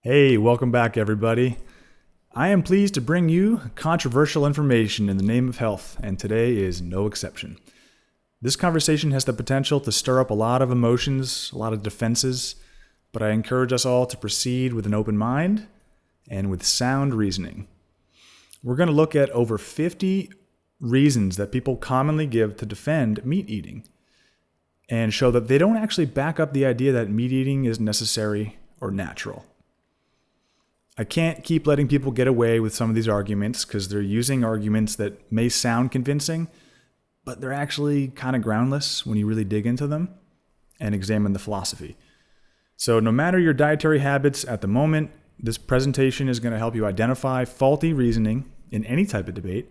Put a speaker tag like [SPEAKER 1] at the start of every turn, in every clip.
[SPEAKER 1] Hey, welcome back, everybody. I am pleased to bring you controversial information in the name of health, and today is no exception. This conversation has the potential to stir up a lot of emotions, a lot of defenses, but I encourage us all to proceed with an open mind and with sound reasoning. We're going to look at over 50 reasons that people commonly give to defend meat eating and show that they don't actually back up the idea that meat eating is necessary or natural. I can't keep letting people get away with some of these arguments because they're using arguments that may sound convincing, but they're actually kind of groundless when you really dig into them and examine the philosophy. So no matter your dietary habits at the moment, this presentation is going to help you identify faulty reasoning in any type of debate.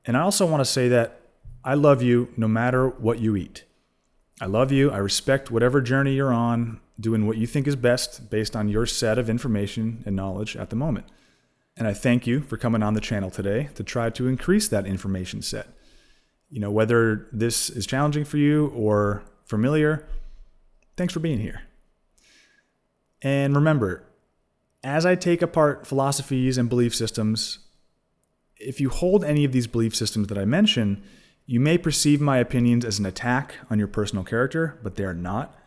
[SPEAKER 1] And I also want to say that I love you no matter what you eat. I love you. I respect whatever journey you're on, doing what you think is best based on your set of information and knowledge at the moment. And I thank you for coming on the channel today to try to increase that information set. Whether this is challenging for you or familiar, thanks for being here. And remember, as I take apart philosophies and belief systems, if you hold any of these belief systems that I mention, you may perceive my opinions as an attack on your personal character, but they are not.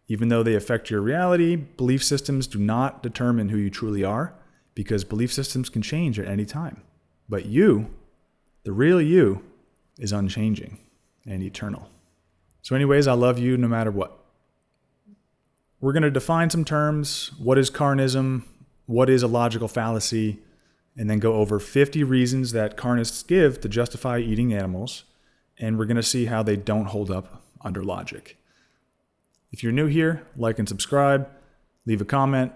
[SPEAKER 1] Even though they affect your reality, belief systems do not determine who you truly are, because belief systems can change at any time. But you, the real you, is unchanging and eternal. So anyways, I love you no matter what. We're going to define some terms. What is carnism? What is a logical fallacy? And then go over 50 reasons that carnists give to justify eating animals. And we're going to see how they don't hold up under logic. If you're new here, like and subscribe, leave a comment.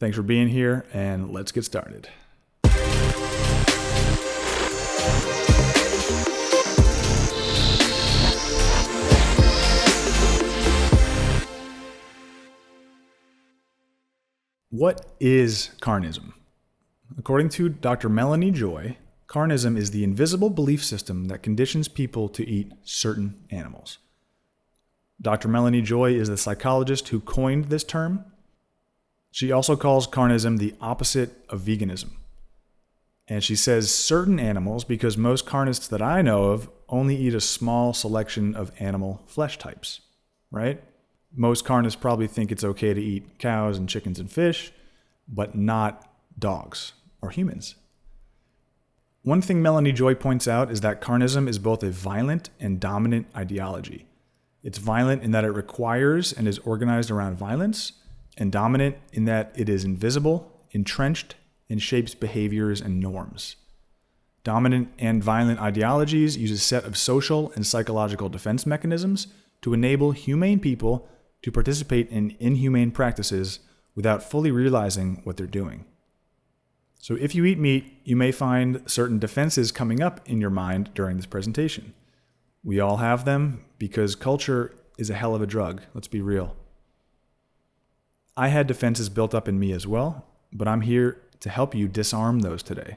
[SPEAKER 1] Thanks for being here, and let's get started. What is carnism? According to Dr. Melanie Joy, carnism is the invisible belief system that conditions people to eat certain animals. Dr. Melanie Joy is the psychologist who coined this term. She also calls carnism the opposite of veganism. And she says certain animals because most carnists that I know of only eat a small selection of animal flesh types, right? Most carnists probably think it's okay to eat cows and chickens and fish, but not dogs or humans. One thing Melanie Joy points out is that carnism is both a violent and dominant ideology. It's violent in that it requires and is organized around violence, and dominant in that it is invisible, entrenched, and shapes behaviors and norms. Dominant and violent ideologies use a set of social and psychological defense mechanisms to enable humane people to participate in inhumane practices without fully realizing what they're doing. So if you eat meat, you may find certain defenses coming up in your mind during this presentation. We all have them because culture is a hell of a drug, let's be real. I had defenses built up in me as well, but I'm here to help you disarm those today.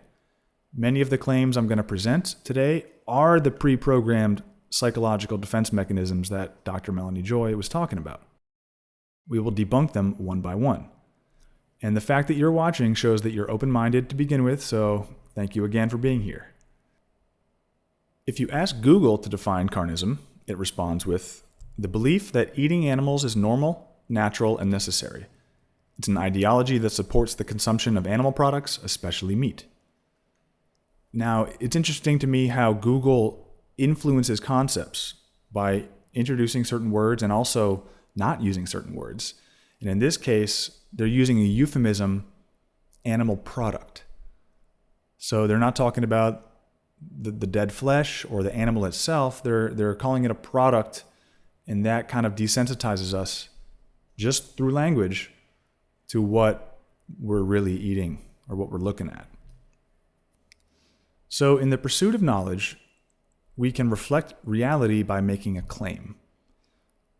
[SPEAKER 1] Many of the claims I'm going to present today are the pre-programmed psychological defense mechanisms that Dr. Melanie Joy was talking about. We will debunk them one by one. And the fact that you're watching shows that you're open-minded to begin with, so thank you again for being here. If you ask Google to define carnism, it responds with the belief that eating animals is normal, natural, and necessary. It's an ideology that supports the consumption of animal products, especially meat. Now, it's interesting to me how Google influences concepts by introducing certain words and also not using certain words. And in this case, they're using a euphemism, animal product. So they're not talking about the dead flesh or the animal itself. They're calling it a product, and that kind of desensitizes us just through language to what we're really eating or what we're looking at. So in the pursuit of knowledge, we can reflect reality by making a claim.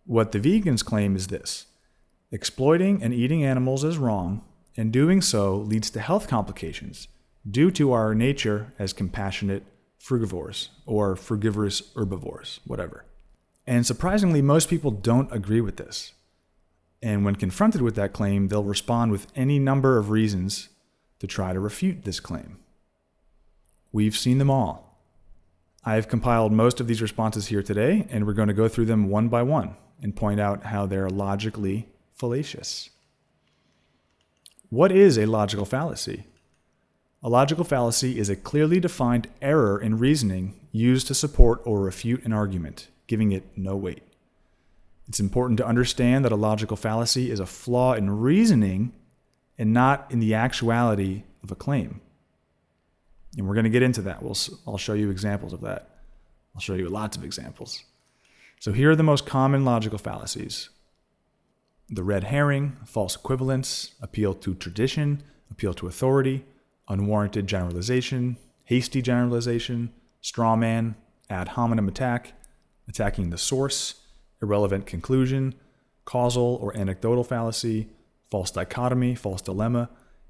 [SPEAKER 1] What the vegans claim is this: exploiting and eating animals is wrong, and doing so leads to health complications due to our nature as compassionate frugivores or frugivorous herbivores, whatever. And surprisingly, most people don't agree with this. And when confronted with that claim, they'll respond with any number of reasons to try to refute this claim. We've seen them all. I have compiled most of these responses here today, and we're going to go through them one by one and point out how they're logically fallacious. What is a logical fallacy? A logical fallacy is a clearly defined error in reasoning used to support or refute an argument, giving it no weight. It's important to understand that a logical fallacy is a flaw in reasoning and not in the actuality of a claim. And we're going to get into that. I'll show you examples of that. I'll show you lots of examples. So here are the most common logical fallacies. The red herring, false equivalence, appeal to tradition, appeal to authority, unwarranted generalization, hasty generalization, strawman, ad hominem attack, attacking the source, irrelevant conclusion, causal or anecdotal fallacy, false dichotomy, false dilemma,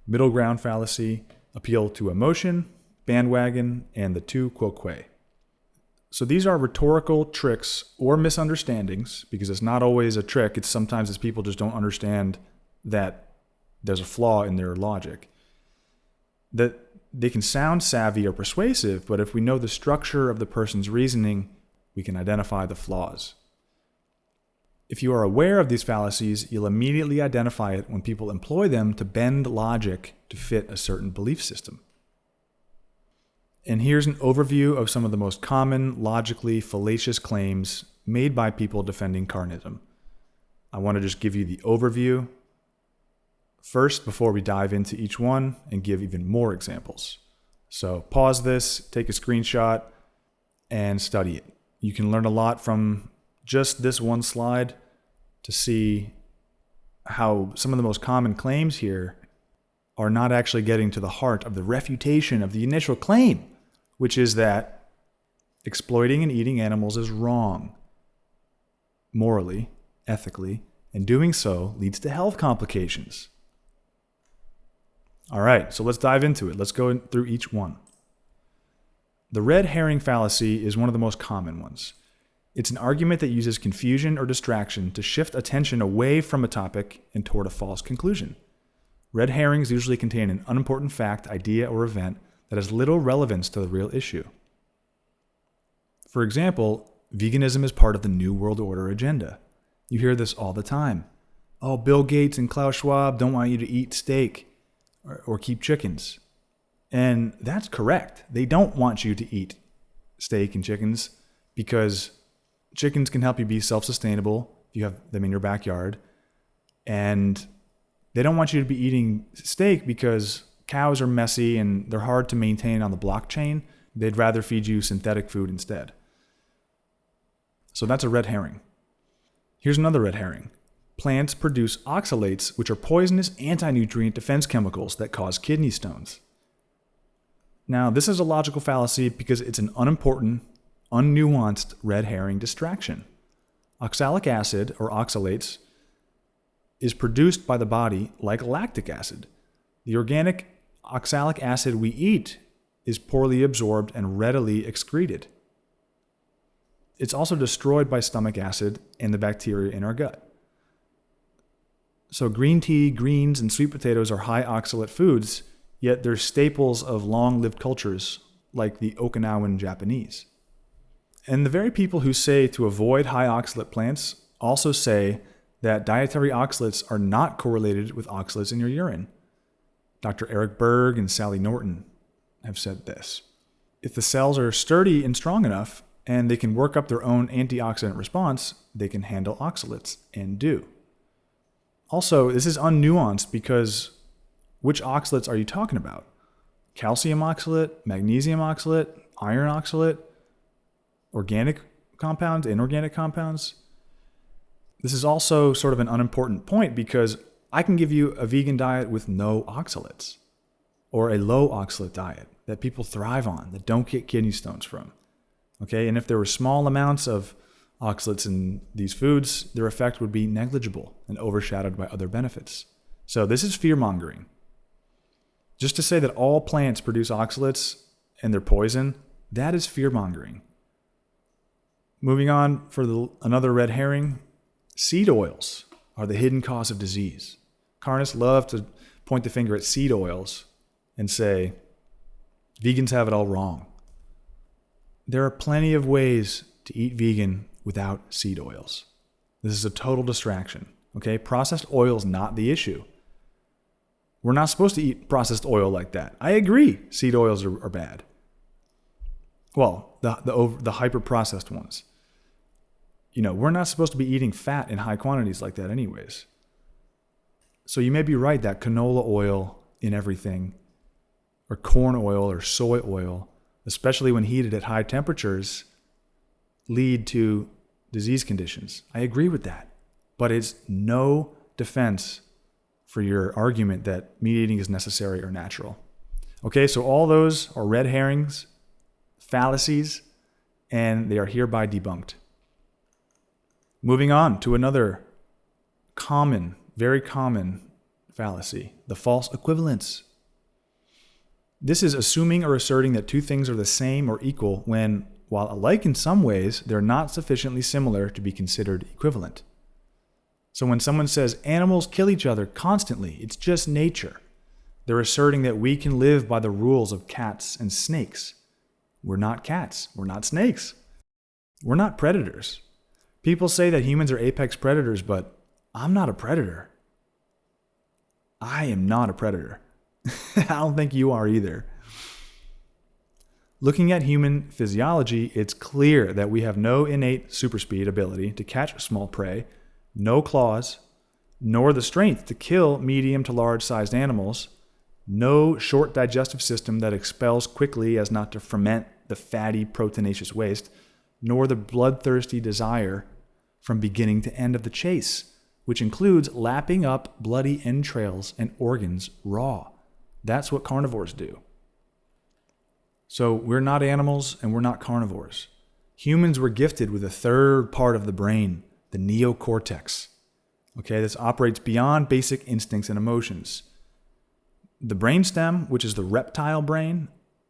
[SPEAKER 1] middleground fallacy, appeal to emotion, bandwagon, and the two quoque. So these are rhetorical tricks or misunderstandings, because it's not always a trick. Sometimes people just don't understand that there's a flaw in their logic. That they can sound savvy or persuasive, but if we know the structure of the person's reasoning, we can identify the flaws. If you are aware of these fallacies, you'll immediately identify it when people employ them to bend logic to fit a certain belief system. And here's an overview of some of the most common logically fallacious claims made by people defending carnism. I want to just give you the overview first before we dive into each one and give even more examples. So pause this, take a screenshot, and study it. You can learn a lot from just this one slide to see how some of the most common claims here are not actually getting to the heart of the refutation of the initial claim, which is that exploiting and eating animals is wrong, morally, ethically, and doing so leads to health complications. All right, so let's dive into it. Let's go through each one. The red herring fallacy is one of the most common ones. It's an argument that uses confusion or distraction to shift attention away from a topic and toward a false conclusion. Red herrings usually contain an unimportant fact, idea, or event that has little relevance to the real issue. For example, veganism is part of the New World Order agenda. You hear this all the time. Oh, Bill Gates and Klaus Schwab don't want you to eat steak or keep chickens. And that's correct. They don't want you to eat steak and chickens because chickens can help you be self-sustainable if you have them in your backyard. And they don't want you to be eating steak because cows are messy and they're hard to maintain on the blockchain. They'd rather feed you synthetic food instead. So that's a red herring. Here's another red herring. Plants produce oxalates, which are poisonous anti-nutrient defense chemicals that cause kidney stones. Now, this is a logical fallacy because it's an unimportant, unnuanced red herring distraction. Oxalic acid, or oxalates, is produced by the body like lactic acid. The organic oxalic acid we eat is poorly absorbed and readily excreted. It's also destroyed by stomach acid and the bacteria in our gut. So green tea, greens, and sweet potatoes are high oxalate foods, yet they're staples of long-lived cultures like the Okinawan Japanese. And the very people who say to avoid high oxalate plants also say that dietary oxalates are not correlated with oxalates in your urine. Dr. Eric Berg and Sally Norton have said this. If the cells are sturdy and strong enough, and they can work up their own antioxidant response, they can handle oxalates, and do. Also, this is unnuanced because which oxalates are you talking about? Calcium oxalate, magnesium oxalate, iron oxalate, organic compounds, inorganic compounds? This is also sort of an unimportant point because I can give you a vegan diet with no oxalates, or a low oxalate diet that people thrive on, that don't get kidney stones from. Okay, and if there were small amounts of oxalates in these foods, their effect would be negligible and overshadowed by other benefits. So this is fear-mongering. Just to say that all plants produce oxalates and they're poison, that is fear-mongering. Moving on for another red herring, seed oils are the hidden cause of disease. Carnists love to point the finger at seed oils and say, vegans have it all wrong. There are plenty of ways to eat vegan without seed oils. This is a total distraction. Okay? Processed oil is not the issue. We're not supposed to eat processed oil like that. I agree seed oils are bad. Well, the hyper-processed ones. We're not supposed to be eating fat in high quantities like that anyways. So you may be right that canola oil in everything, or corn oil or soy oil, especially when heated at high temperatures, lead to disease conditions. I agree with that. But it's no defense for your argument that meat eating is necessary or natural. Okay, so all those are red herrings, fallacies, and they are hereby debunked. Moving on to another common, very common fallacy, the false equivalence. This is assuming or asserting that two things are the same or equal when, while alike in some ways, they're not sufficiently similar to be considered equivalent. So when someone says animals kill each other constantly, it's just nature, they're asserting that we can live by the rules of cats and snakes. We're not cats. We're not snakes. We're not predators. People say that humans are apex predators, but I'm not a predator. I am not a predator. I don't think you are either. Looking at human physiology, it's clear that we have no innate superspeed ability to catch small prey, no claws, nor the strength to kill medium to large-sized animals, no short digestive system that expels quickly as not to ferment the fatty, proteinaceous waste, nor the bloodthirsty desire from beginning to end of the chase, which includes lapping up bloody entrails and organs raw. That's what carnivores do. So we're not animals and we're not carnivores. Humans were gifted with a third part of the brain, the neocortex. Okay, this operates beyond basic instincts and emotions. The brainstem, which is the reptile brain,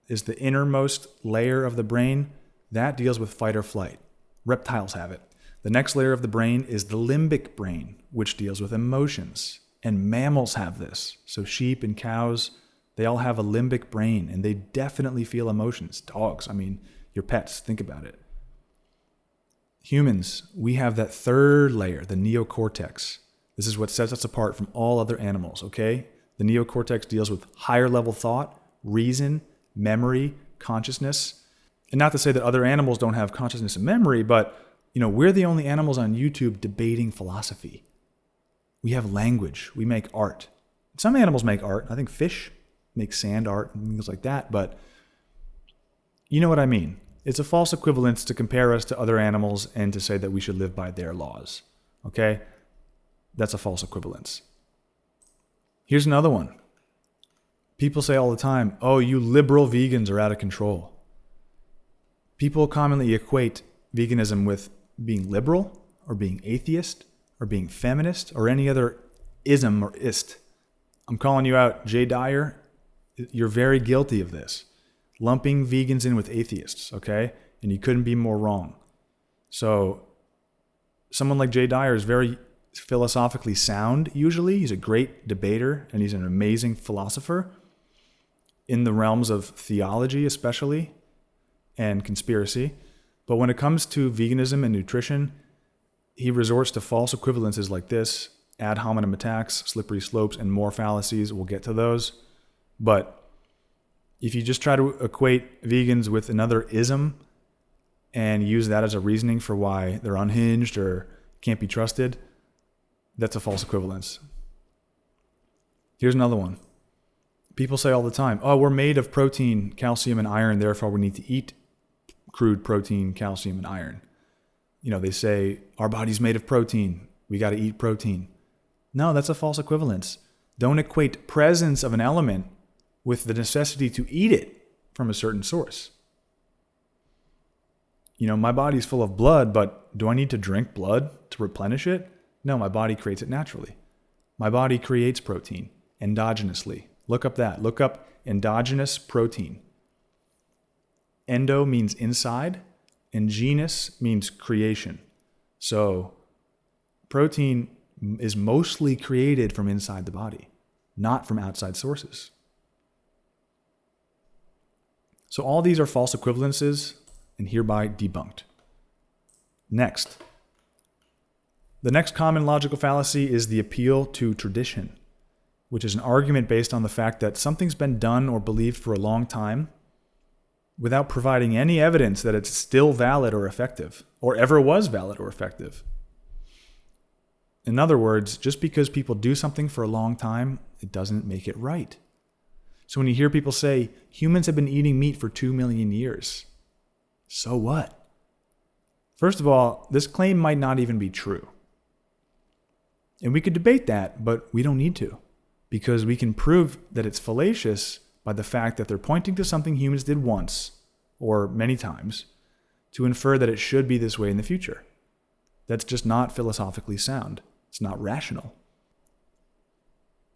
[SPEAKER 1] is the innermost layer of the brain. That deals with fight or flight. Reptiles have it. The next layer of the brain is the limbic brain, which deals with emotions. And mammals have this. So sheep and cows, they all have a limbic brain, and they definitely feel emotions. Dogs, your pets, think about it. Humans, we have that third layer, the neocortex. This is what sets us apart from all other animals, okay? The neocortex deals with higher level thought, reason, memory, consciousness. And not to say that other animals don't have consciousness and memory, but we're the only animals on YouTube debating philosophy. We have language. We make art. Some animals make art. I think fish make sand art and things like that, but you know what I mean. It's a false equivalence to compare us to other animals and to say that we should live by their laws. Okay? That's a false equivalence. Here's another one. People say all the time, oh, you liberal vegans are out of control. People commonly equate veganism with being liberal or being atheist or being feminist or any other ism or ist. I'm calling you out, Jay Dyer. You're very guilty of this. Lumping vegans in with atheists, okay? And you couldn't be more wrong. So someone like Jay Dyer is very philosophically sound usually. He's a great debater and he's an amazing philosopher in the realms of theology especially and conspiracy. But when it comes to veganism and nutrition, he resorts to false equivalences like this, ad hominem attacks, slippery slopes, and more fallacies. We'll get to those. But if you just try to equate vegans with another ism and use that as a reasoning for why they're unhinged or can't be trusted, that's a false equivalence. Here's another one. People say all the time, oh, we're made of protein, calcium, and iron, therefore we need to eat crude protein, calcium, and iron. They say, our body's made of protein, we got to eat protein. No, that's a false equivalence. Don't equate presence of an element with the necessity to eat it from a certain source. My body's full of blood, but do I need to drink blood to replenish it? No, my body creates it naturally. My body creates protein endogenously. Look up that. Look up endogenous protein. Endo means inside, and genus means creation. So protein is mostly created from inside the body, not from outside sources. So all these are false equivalences and hereby debunked. Next. The next common logical fallacy is the appeal to tradition, which is an argument based on the fact that something's been done or believed for a long time without providing any evidence that it's still valid or effective, or ever was valid or effective. In other words, just because people do something for a long time, it doesn't make it right. So when you hear people say, humans have been eating meat for 2 million years, so what? First of all, this claim might not even be true. And we could debate that, but we don't need to, because we can prove that it's fallacious by the fact that they're pointing to something humans did once, or many times, to infer that it should be this way in the future. That's just not philosophically sound. It's not rational.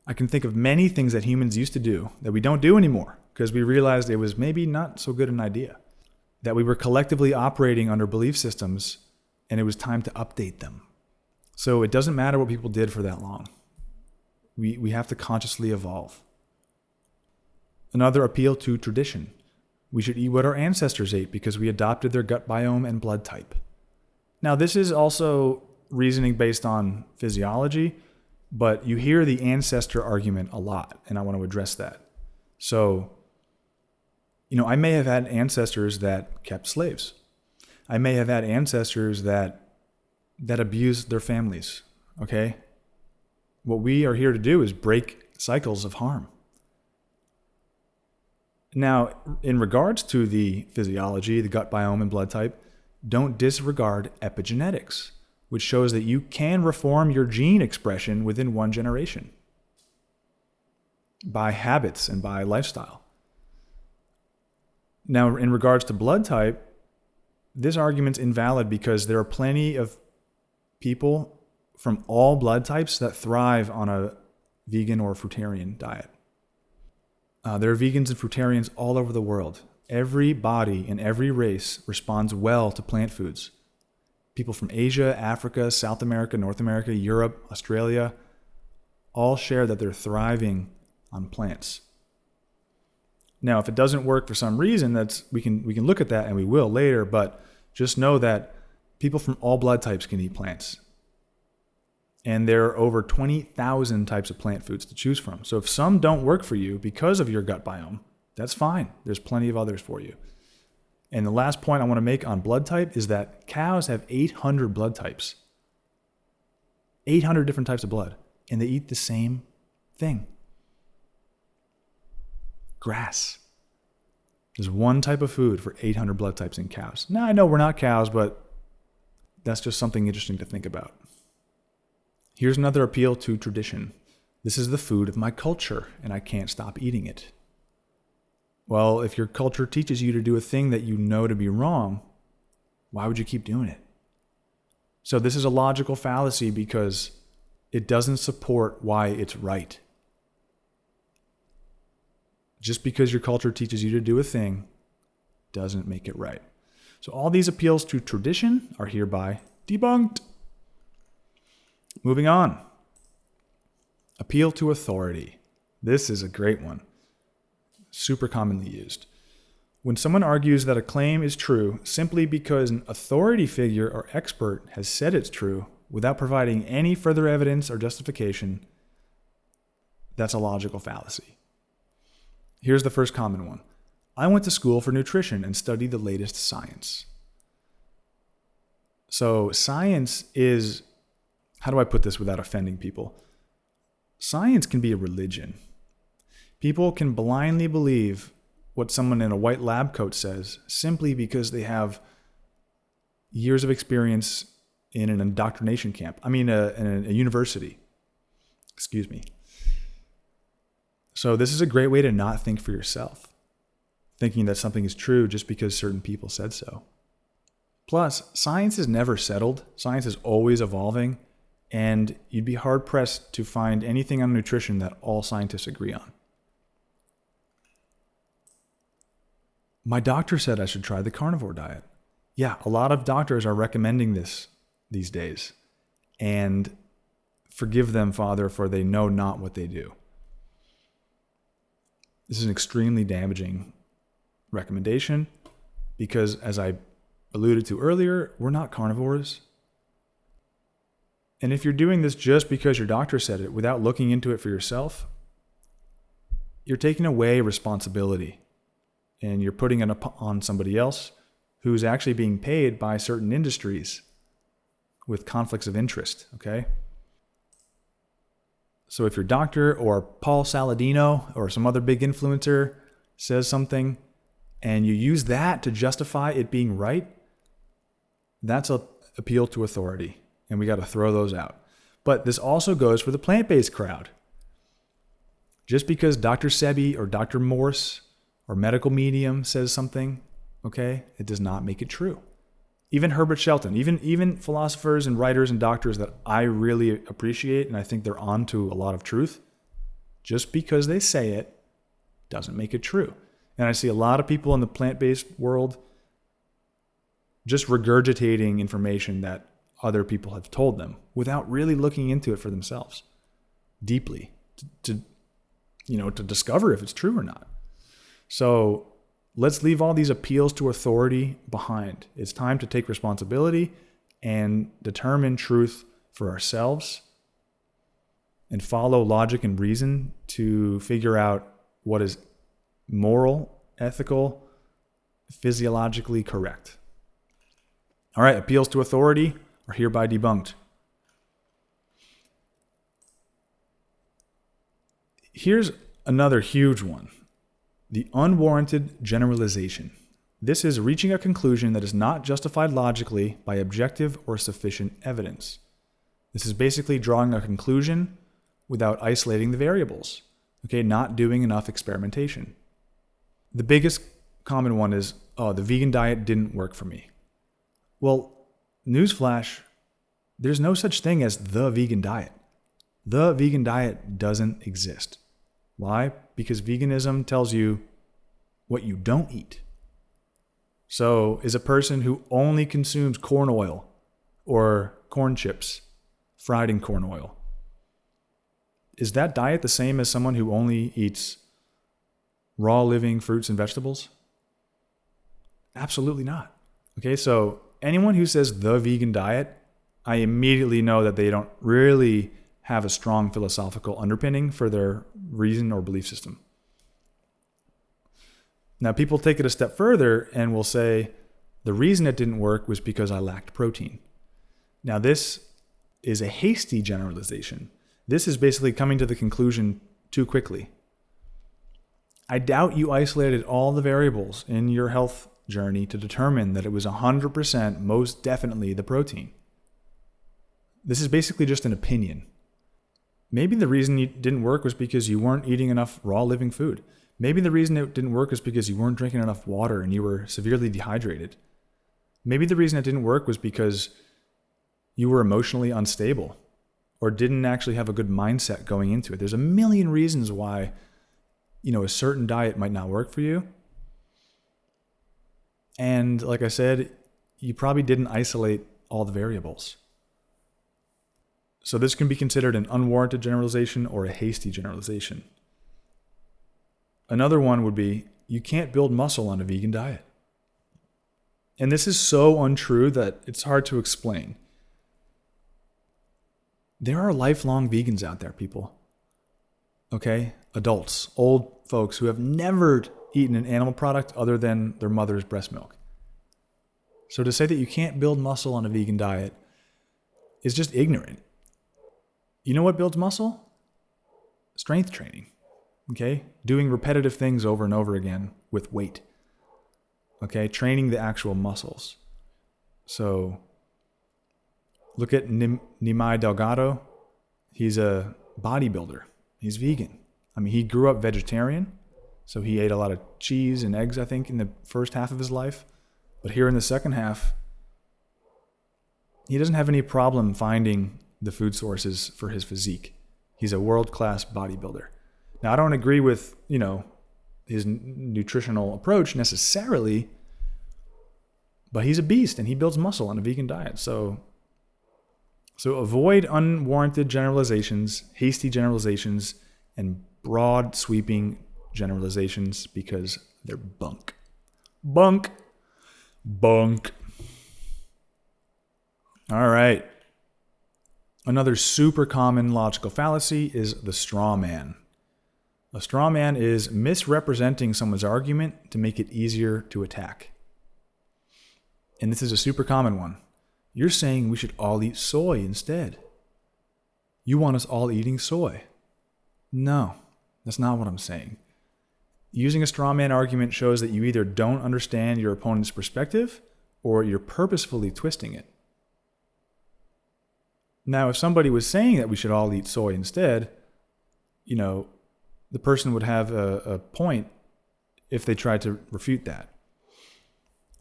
[SPEAKER 1] I can think of many things that humans used to do that we don't do anymore because we realized it was maybe not so good an idea, that we were collectively operating under belief systems and it was time to update them. So it doesn't matter what people did for that long. We have to consciously evolve. Another appeal to tradition. We should eat what our ancestors ate because we adopted their gut biome and blood type. Now, this is also reasoning based on physiology, but you hear the ancestor argument a lot, and I want to address that. So, I may have had ancestors that kept slaves. I may have had ancestors that abused their families, okay? What we are here to do is break cycles of harm. Now, in regards to the physiology, the gut biome and blood type, don't disregard epigenetics, which shows that you can reform your gene expression within one generation by habits and by lifestyle. Now, in regards to blood type, this argument's invalid because there are plenty of people from all blood types that thrive on a vegan or fruitarian diet. There are vegans and fruitarians all over the world. Every body in every race responds well to plant foods. People from Asia, Africa, South America, North America, Europe, Australia, all share that they're thriving on plants. Now, if it doesn't work for some reason, we can look at that, and we will later, but just know that people from all blood types can eat plants. And there are over 20,000 types of plant foods to choose from. So if some don't work for you because of your gut biome, that's fine. There's plenty of others for you. And the last point I want to make on blood type is that cows have 800 blood types. 800 different types of blood. And they eat the same thing. Grass. There's one type of food for 800 blood types in cows. Now, I know we're not cows, but that's just something interesting to think about. Here's another appeal to tradition. This is the food of my culture, and I can't stop eating it. Well, if your culture teaches you to do a thing that you know to be wrong, why would you keep doing it? So this is a logical fallacy because it doesn't support why it's right. Just because your culture teaches you to do a thing doesn't make it right. So all these appeals to tradition are hereby debunked. Moving on. Appeal to authority. This is a great one. Super commonly used. When someone argues that a claim is true simply because an authority figure or expert has said it's true without providing any further evidence or justification, that's a logical fallacy. Here's the first common one. I went to school for nutrition and studied the latest science. So science is, how do I put this without offending people? Science can be a religion. People can blindly believe what someone in a white lab coat says simply because they have years of experience in an indoctrination camp. In a university. Excuse me. So this is a great way to not think for yourself, thinking that something is true just because certain people said so. Plus, science is never settled. Science is always evolving, and you'd be hard-pressed to find anything on nutrition that all scientists agree on. My doctor said I should try the carnivore diet. Yeah, a lot of doctors are recommending this these days. And Forgive them, Father, for they know not what they do. This is an extremely damaging recommendation because, as I alluded to earlier, we're not carnivores. And if you're doing this just because your doctor said it without looking into it for yourself, you're taking away responsibility and you're putting it on somebody else who's actually being paid by certain industries with conflicts of interest, okay? So if your doctor or Paul Saladino or some other big influencer says something and you use that to justify it being right, that's an appeal to authority, and we got to throw those out. But this also goes for the plant-based crowd. Just because Dr. Sebi or Dr. Morse or medical medium says something, okay, it does not make it true. Even Herbert Shelton, even philosophers and writers and doctors that I really appreciate and I think they're onto a lot of truth, just because they say it doesn't make it true. And I see a lot of people in the plant-based world just regurgitating information that other people have told them without really looking into it for themselves deeply to discover if it's true or not. So let's leave all these appeals to authority behind. It's time to take responsibility and determine truth for ourselves and follow logic and reason to figure out what is moral, ethical, physiologically correct. All right, appeals to authority are hereby debunked. Here's another huge one. The unwarranted generalization. This is reaching a conclusion that is not justified logically by objective or sufficient evidence. This is basically drawing a conclusion without isolating the variables. Okay, not doing enough experimentation. The biggest common one is, the vegan diet didn't work for me. Well, newsflash, there's no such thing as the vegan diet. The vegan diet doesn't exist. Why? Because veganism tells you what you don't eat. So is a person who only consumes corn oil or corn chips fried in corn oil, is that diet the same as someone who only eats raw living fruits and vegetables? Absolutely not. Okay, so anyone who says the vegan diet, I immediately know that they don't really have a strong philosophical underpinning for their reason or belief system. Now, people take it a step further and will say, the reason it didn't work was because I lacked protein. Now, this is a hasty generalization. This is basically coming to the conclusion too quickly. I doubt you isolated all the variables in your health journey to determine that it was 100% most definitely the protein. This is basically just an opinion. Maybe the reason it didn't work was because you weren't eating enough raw living food. Maybe the reason it didn't work is because you weren't drinking enough water and you were severely dehydrated. Maybe the reason it didn't work was because you were emotionally unstable or didn't actually have a good mindset going into it. There's a million reasons why, a certain diet might not work for you. And like I said, you probably didn't isolate all the variables. So this can be considered an unwarranted generalization or a hasty generalization. Another one would be, you can't build muscle on a vegan diet. And this is so untrue that it's hard to explain. There are lifelong vegans out there, people. Okay? Adults, old folks who have never eaten an animal product other than their mother's breast milk. So to say that you can't build muscle on a vegan diet is just ignorant. You know what builds muscle? Strength training. Okay? Doing repetitive things over and over again with weight. Okay? Training the actual muscles. So look at Nimai Delgado. He's a bodybuilder. He's vegan. I mean, he grew up vegetarian. So he ate a lot of cheese and eggs, I think, in the first half of his life. But here in the second half, he doesn't have any problem finding the food sources for his physique. He's a world-class bodybuilder. Now, I don't agree with, his nutritional approach necessarily, but he's a beast and he builds muscle on a vegan diet. So So avoid unwarranted generalizations, hasty generalizations, and broad sweeping generalizations because they're bunk. Bunk. Bunk. All right. Another super common logical fallacy is the straw man. A straw man is misrepresenting someone's argument to make it easier to attack. And this is a super common one. You're saying we should all eat soy instead. You want us all eating soy. No, that's not what I'm saying. Using a straw man argument shows that you either don't understand your opponent's perspective or you're purposefully twisting it. Now, if somebody was saying that we should all eat soy instead, the person would have a point if they tried to refute that.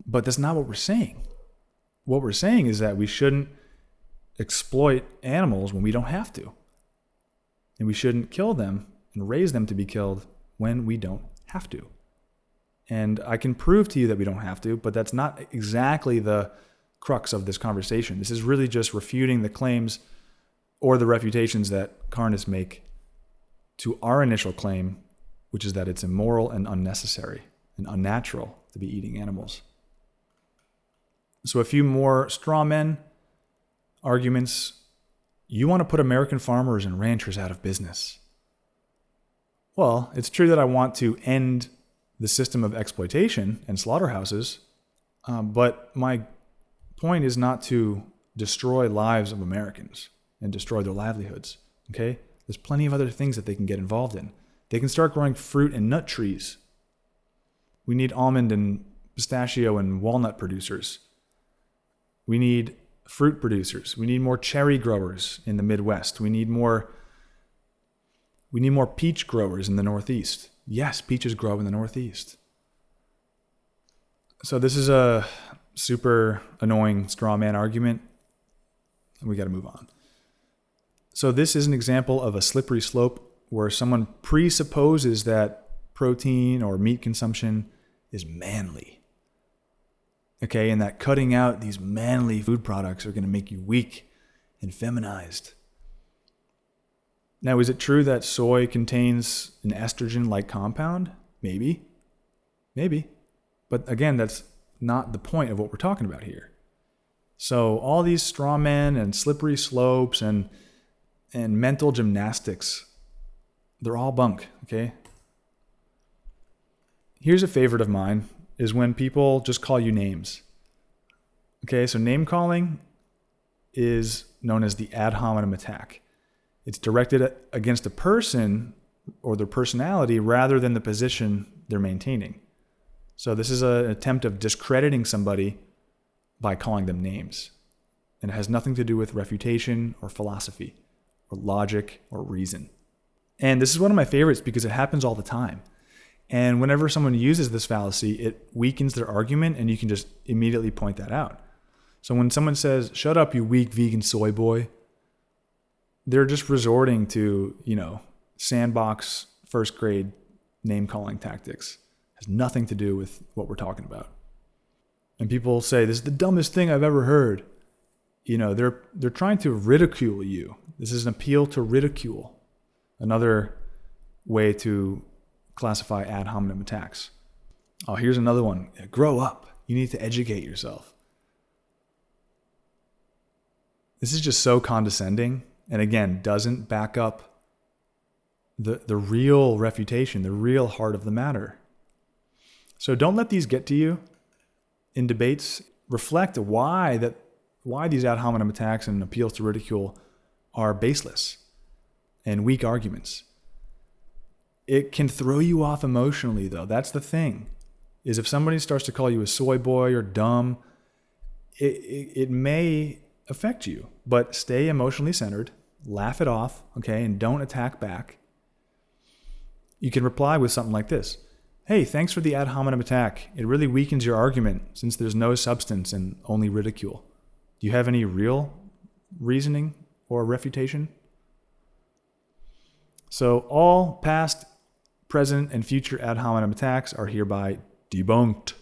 [SPEAKER 1] But that's not what we're saying. What we're saying is that we shouldn't exploit animals when we don't have to. And we shouldn't kill them and raise them to be killed when we don't have to. And I can prove to you that we don't have to, but that's not exactly the crux of this conversation. This is really just refuting the claims or the refutations that carnists make to our initial claim, which is that it's immoral and unnecessary and unnatural to be eating animals. So a few more straw men arguments. You want to put American farmers and ranchers out of business. Well, it's true that I want to end the system of exploitation and slaughterhouses, but my point is not to destroy lives of Americans and destroy their livelihoods, okay? There's plenty of other things that they can get involved in. They can start growing fruit and nut trees. We need almond and pistachio and walnut producers. We need fruit producers. We need more cherry growers in the Midwest. We need more peach growers in the Northeast. Yes, peaches grow in the Northeast. So this is a super annoying straw man argument. We got to move on. So this is an example of a slippery slope where someone presupposes that protein or meat consumption is manly. Okay, and that cutting out these manly food products are going to make you weak and feminized. Now, is it true that soy contains an estrogen-like compound? Maybe. But again, that's not the point of what we're talking about here. So all these straw men and slippery slopes and mental gymnastics, they're all bunk, okay? Here's a favorite of mine, is when people just call you names. Okay, so name calling is known as the ad hominem attack. It's directed against a person or their personality rather than the position they're maintaining. So this is an attempt of discrediting somebody by calling them names. And it has nothing to do with refutation or philosophy or logic or reason. And this is one of my favorites because it happens all the time. And whenever someone uses this fallacy, it weakens their argument and you can just immediately point that out. So when someone says, "Shut up, you weak vegan soy boy," they're just resorting to, sandbox first grade name calling tactics. It has nothing to do with what we're talking about. And people say, "This is the dumbest thing I've ever heard." They're trying to ridicule you. This is an appeal to ridicule. Another way to classify ad hominem attacks. Oh, here's another one. Grow up. You need to educate yourself. This is just so condescending, and again, doesn't back up the real refutation, the real heart of the matter. So don't let these get to you in debates. Reflect why these ad hominem attacks and appeals to ridicule are baseless and weak arguments. It can throw you off emotionally, though. That's the thing, is if somebody starts to call you a soy boy or dumb, it may affect you. But stay emotionally centered, laugh it off, okay, and don't attack back. You can reply with something like this. "Hey, thanks for the ad hominem attack. It really weakens your argument since there's no substance and only ridicule. Do you have any real reasoning or refutation?" So all past, present, and future ad hominem attacks are hereby debunked.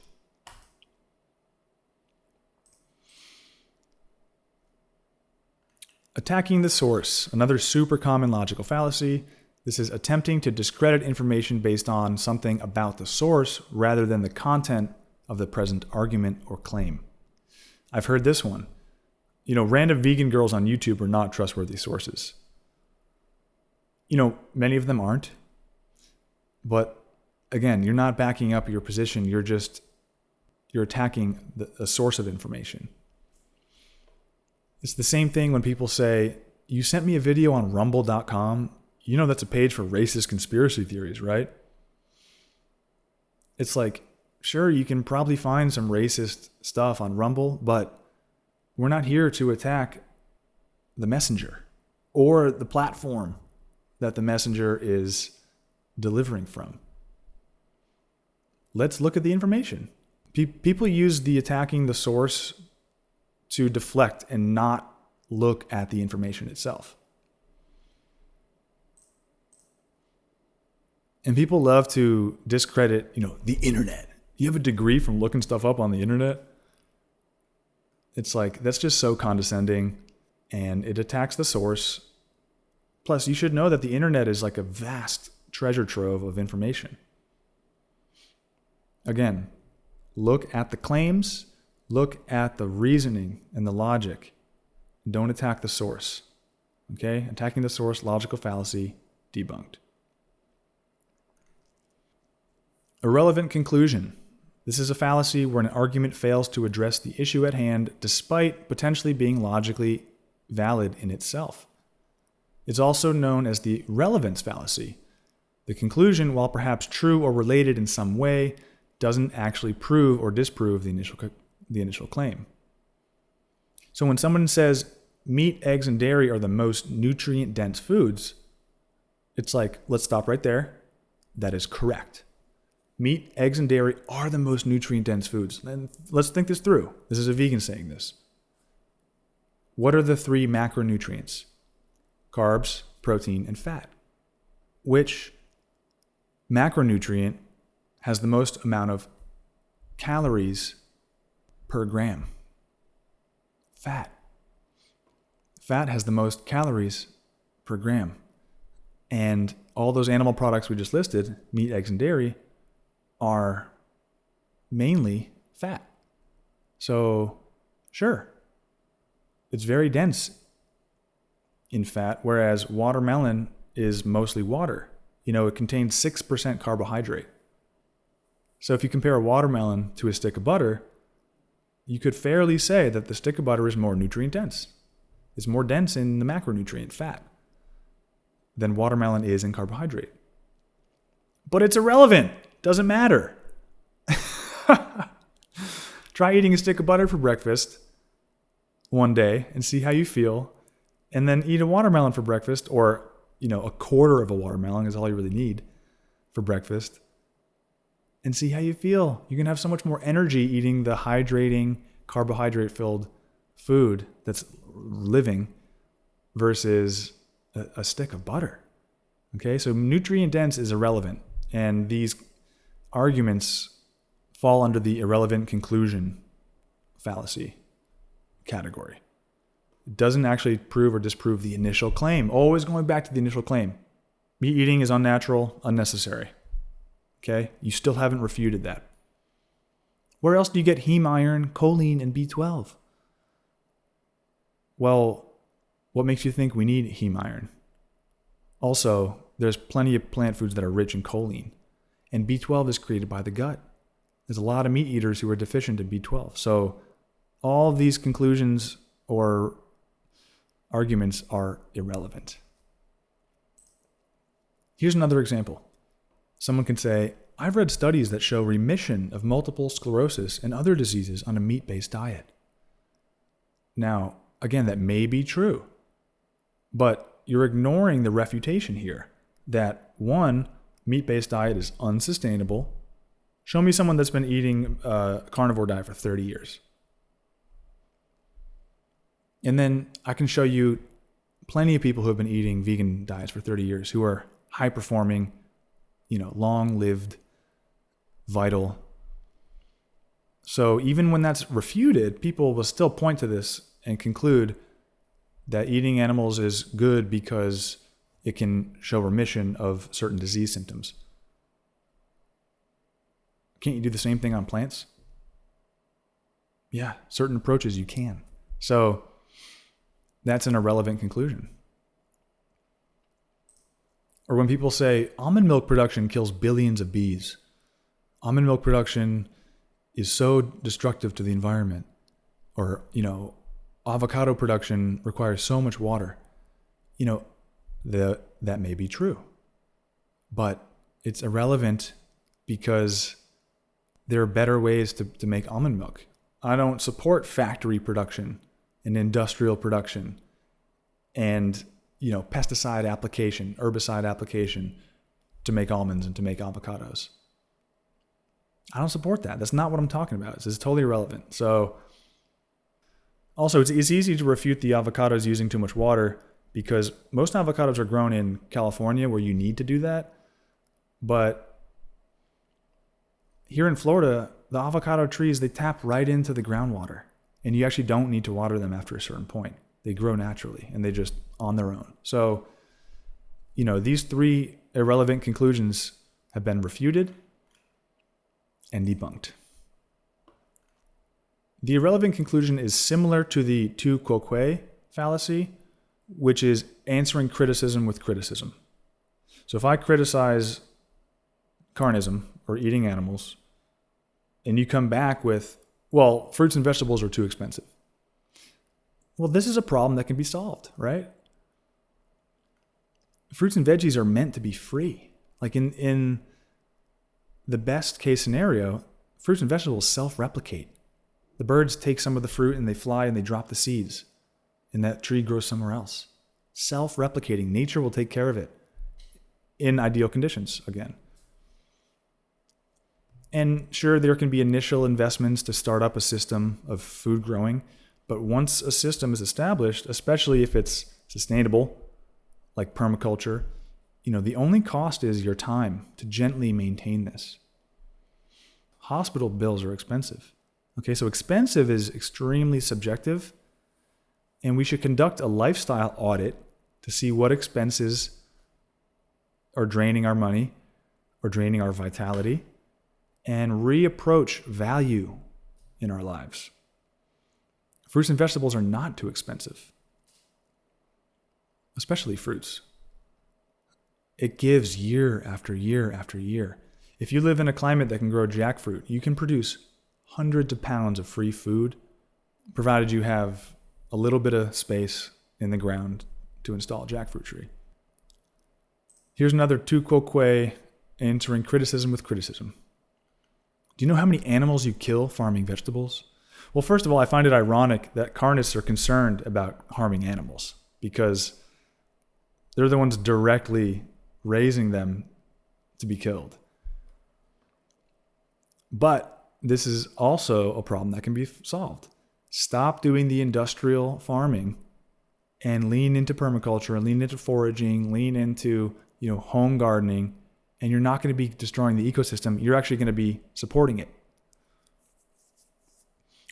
[SPEAKER 1] Attacking the source, another super common logical fallacy. This is attempting to discredit information based on something about the source rather than the content of the present argument or claim. I've heard this one. Random vegan girls on YouTube are not trustworthy sources. Many of them aren't. But again, you're not backing up your position. You're attacking a source of information. It's the same thing when people say, you sent me a video on rumble.com. That's a page for racist conspiracy theories, right? It's like, sure, you can probably find some racist stuff on Rumble, but we're not here to attack the messenger or the platform that the messenger is delivering from. Let's look at the information. People use the attacking the source to deflect and not look at the information itself. And people love to discredit, the internet. You have a degree from looking stuff up on the internet? It's like, that's just so condescending, and it attacks the source. Plus, you should know that the internet is like a vast treasure trove of information. Again, look at the claims, look at the reasoning and the logic. Don't attack the source. Okay? Attacking the source, logical fallacy, debunked. Irrelevant conclusion. This is a fallacy where an argument fails to address the issue at hand despite potentially being logically valid in itself. It's also known as the relevance fallacy. The conclusion, while perhaps true or related in some way, doesn't actually prove or disprove the initial claim. So when someone says meat, eggs, and dairy are the most nutrient-dense foods, it's like, let's stop right there. That is correct. Meat, eggs, and dairy are the most nutrient-dense foods. And let's think this through. This is a vegan saying this. What are the 3 macronutrients? Carbs, protein, and fat. Which macronutrient has the most amount of calories per gram? Fat. Fat has the most calories per gram. And all those animal products we just listed, meat, eggs, and dairy, are mainly fat. So, sure, it's very dense in fat, whereas watermelon is mostly water. It contains 6% carbohydrate. So if you compare a watermelon to a stick of butter, you could fairly say that the stick of butter is more nutrient dense. It's more dense in the macronutrient, fat, than watermelon is in carbohydrate. But it's irrelevant. Doesn't matter. Try eating a stick of butter for breakfast one day and see how you feel. And then eat a watermelon for breakfast, or, a quarter of a watermelon is all you really need for breakfast. And see how you feel. You can have so much more energy eating the hydrating, carbohydrate-filled food that's living versus a stick of butter. Okay, so nutrient dense is irrelevant. And these arguments fall under the irrelevant conclusion fallacy category. It doesn't actually prove or disprove the initial claim. Always going back to the initial claim. Meat eating is unnatural, unnecessary. Okay? You still haven't refuted that. Where else do you get heme iron, choline, and B12? Well, what makes you think we need heme iron? Also, there's plenty of plant foods that are rich in choline. And B12 is created by the gut. There's a lot of meat eaters who are deficient in B12. So all of these conclusions or arguments are irrelevant. Here's another example. Someone can say, I've read studies that show remission of multiple sclerosis and other diseases on a meat-based diet. Now, again, that may be true, but you're ignoring the refutation here that, one, meat-based diet is unsustainable. Show me someone that's been eating a carnivore diet for 30 years. And then I can show you plenty of people who have been eating vegan diets for 30 years who are high-performing, long-lived, vital. So even when that's refuted, people will still point to this and conclude that eating animals is good because it can show remission of certain disease symptoms. Can't you do the same thing on plants? Yeah, certain approaches you can. So that's an irrelevant conclusion. Or when people say almond milk production kills billions of bees, almond milk production is so destructive to the environment, or, avocado production requires so much water. That may be true, but it's irrelevant because there are better ways to make almond milk. I don't support factory production and industrial production and, pesticide application, herbicide application to make almonds and to make avocados. I don't support that. That's not what I'm talking about. This is totally irrelevant. So also, it's easy to refute the avocados using too much water because most avocados are grown in California where you need to do that. But here in Florida, the avocado trees, they tap right into the groundwater, and you actually don't need to water them after a certain point. They grow naturally and they just on their own. So, these three irrelevant conclusions have been refuted and debunked. The irrelevant conclusion is similar to the tu quoque fallacy, which is answering criticism with criticism. So if I criticize carnism or eating animals, and you come back with, well, fruits and vegetables are too expensive. Well, this is a problem that can be solved, right? Fruits and veggies are meant to be free. Like in the best case scenario, fruits and vegetables self-replicate. The birds take some of the fruit and they fly and they drop the seeds, and that tree grows somewhere else. Self-replicating. Nature will take care of it in ideal conditions again. And sure, there can be initial investments to start up a system of food growing, but once a system is established, especially if it's sustainable, like permaculture, the only cost is your time to gently maintain this. Hospital bills are expensive. Okay, so expensive is extremely subjective, and we should conduct a lifestyle audit to see what expenses are draining our money or draining our vitality, and reapproach value in our lives. Fruits and vegetables are not too expensive, especially fruits. It gives year after year after year. If you live in a climate that can grow jackfruit, you can produce hundreds of pounds of free food, provided you have a little bit of space in the ground to install a jackfruit tree. Here's another tu quoque answering criticism with criticism. Do you know how many animals you kill farming vegetables? Well, first of all, I find it ironic that carnists are concerned about harming animals because they're the ones directly raising them to be killed. But this is also a problem that can be solved. Stop doing the industrial farming and lean into permaculture and lean into foraging, lean into, home gardening, and you're not going to be destroying the ecosystem. You're actually going to be supporting it.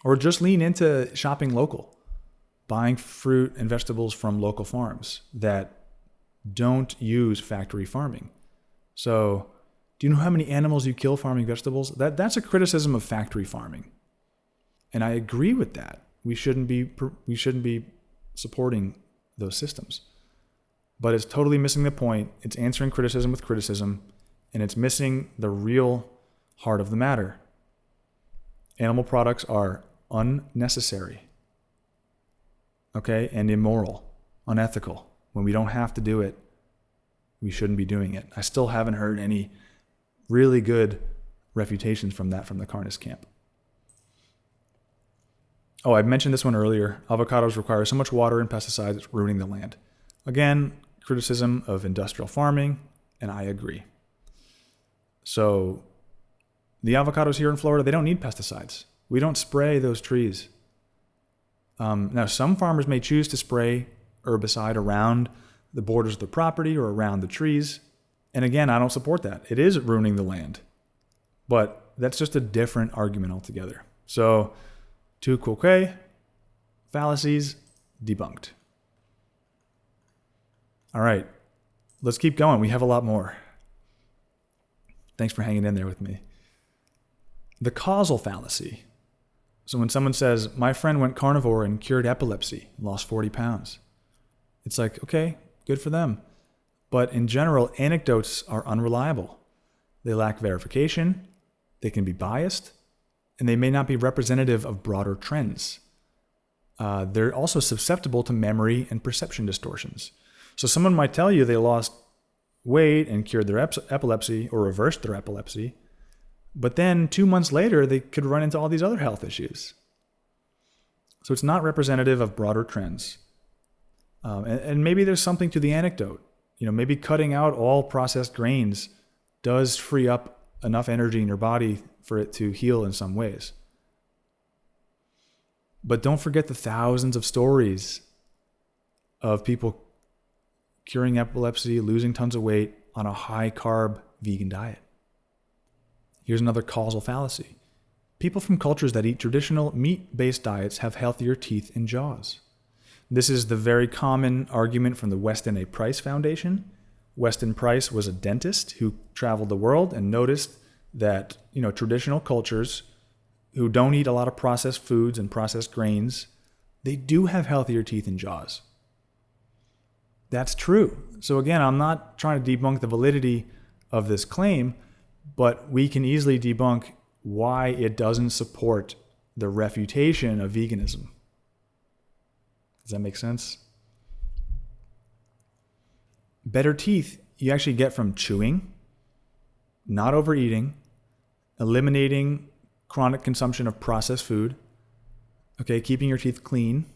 [SPEAKER 1] Or just lean into shopping local, buying fruit and vegetables from local farms that don't use factory farming. So, do you know how many animals you kill farming vegetables? That's a criticism of factory farming. And I agree with that. We shouldn't be supporting those systems. But it's totally missing the point. It's answering criticism with criticism, and it's missing the real heart of the matter. Animal products are unnecessary, okay, and immoral, unethical. When we don't have to do it, we shouldn't be doing it. I still haven't heard any really good refutations from the carnist camp. Oh, I mentioned this one earlier. Avocados require so much water and pesticides, it's ruining the land. Again, criticism of industrial farming, and I agree. So the avocados here in Florida, they don't need pesticides. We don't spray those trees. Now, some farmers may choose to spray herbicide around the borders of the property or around the trees. And again, I don't support that. It is ruining the land. But that's just a different argument altogether. So, tu quoque, fallacies, debunked. All right, let's keep going. We have a lot more. Thanks for hanging in there with me. The causal fallacy. So when someone says, my friend went carnivore and cured epilepsy, lost 40 pounds. It's like, okay, good for them. But in general, anecdotes are unreliable. They lack verification, they can be biased, and they may not be representative of broader trends. They're also susceptible to memory and perception distortions. So someone might tell you they lost weight and cured their epilepsy or reversed their epilepsy, but then 2 months later, they could run into all these other health issues. So it's not representative of broader trends. And maybe there's something to the anecdote. Maybe cutting out all processed grains does free up enough energy in your body for it to heal in some ways. But don't forget the thousands of stories of people curing epilepsy, losing tons of weight on a high-carb vegan diet. Here's another causal fallacy. People from cultures that eat traditional meat-based diets have healthier teeth and jaws. This is the very common argument from the Weston A. Price Foundation. Weston Price was a dentist who traveled the world and noticed that, traditional cultures who don't eat a lot of processed foods and processed grains, they do have healthier teeth and jaws. That's true. So again, I'm not trying to debunk the validity of this claim, but we can easily debunk why it doesn't support the refutation of veganism. Does that make sense? Better teeth you actually get from chewing, not overeating, eliminating chronic consumption of processed food, keeping your teeth clean,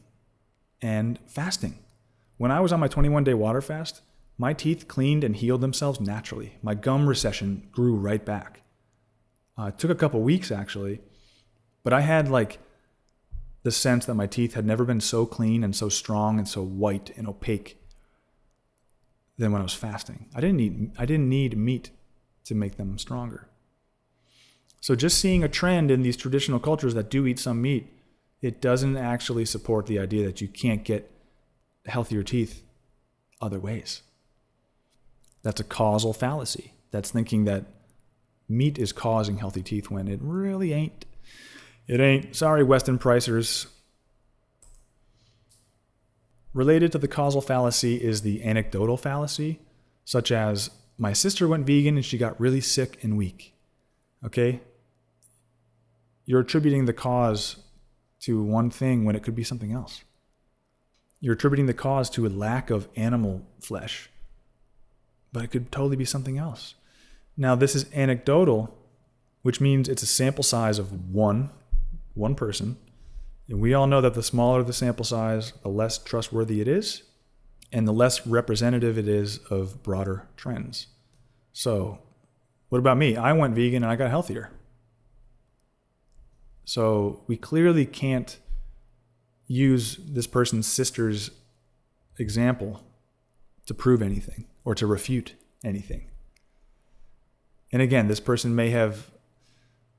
[SPEAKER 1] and fasting. When I was on my 21-day water fast, my teeth cleaned and healed themselves naturally. My gum recession grew right back. It took a couple weeks actually, but I had the sense that my teeth had never been so clean and so strong and so white and opaque than when I was fasting. I didn't need meat to make them stronger. So just seeing a trend in these traditional cultures that do eat some meat, it doesn't actually support the idea that you can't get healthier teeth other ways. That's a causal fallacy. That's thinking that meat is causing healthy teeth when it really ain't. It ain't. Sorry, Weston Pricers. Related to the causal fallacy is the anecdotal fallacy, such as, my sister went vegan and she got really sick and weak. Okay? You're attributing the cause to one thing when it could be something else. You're attributing the cause to a lack of animal flesh, but it could totally be something else. Now, this is anecdotal, which means it's a sample size of one person. And we all know that the smaller the sample size, the less trustworthy it is, and the less representative it is of broader trends. So, what about me? I went vegan and I got healthier. So, we clearly can't use this person's sister's example to prove anything or to refute anything. And again, this person may have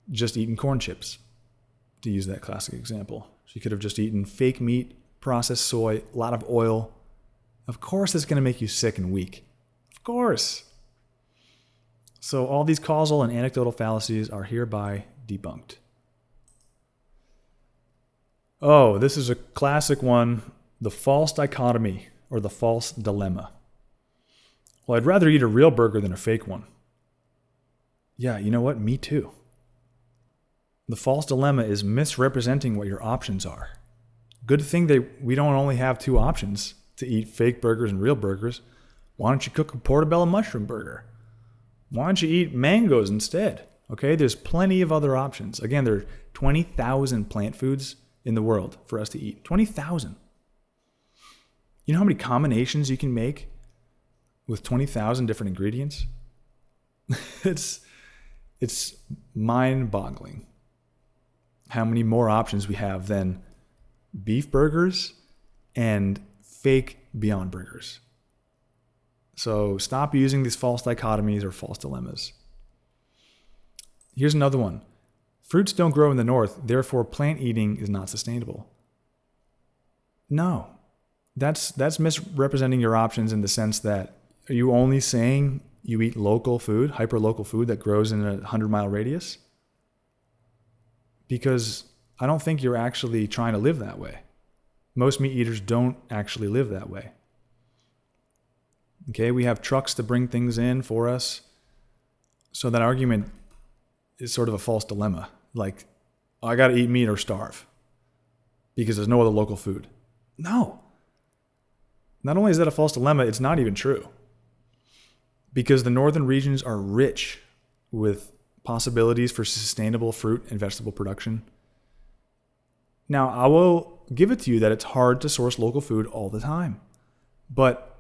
[SPEAKER 1] just eaten corn chips, to use that classic example. She could have just eaten fake meat, processed soy, a lot of oil. Of course it's going to make you sick and weak. Of course. So all these causal and anecdotal fallacies are hereby debunked. Oh, this is a classic one, the false dichotomy or the false dilemma. Well, I'd rather eat a real burger than a fake one. Yeah, you know what? Me too. The false dilemma is misrepresenting what your options are. Good thing we don't only have two options to eat fake burgers and real burgers. Why don't you cook a portobello mushroom burger? Why don't you eat mangoes instead? Okay, there's plenty of other options. Again, there are 20,000 plant foods in the world for us to eat. 20,000. You know how many combinations you can make with 20,000 different ingredients? It's mind-boggling how many more options we have than beef burgers and fake Beyond Burgers. So stop using these false dichotomies or false dilemmas. Here's another one. Fruits don't grow in the north, therefore plant eating is not sustainable. No. That's misrepresenting your options in the sense that, are you only saying you eat local food, hyper-local food that grows in a 100-mile radius? Because I don't think you're actually trying to live that way. Most meat eaters don't actually live that way. Okay, we have trucks to bring things in for us. So that argument is sort of a false dilemma. Like, I got to eat meat or starve because there's no other local food. No. Not only is that a false dilemma, it's not even true. Because the northern regions are rich with possibilities for sustainable fruit and vegetable production. Now, I will give it to you that it's hard to source local food all the time. But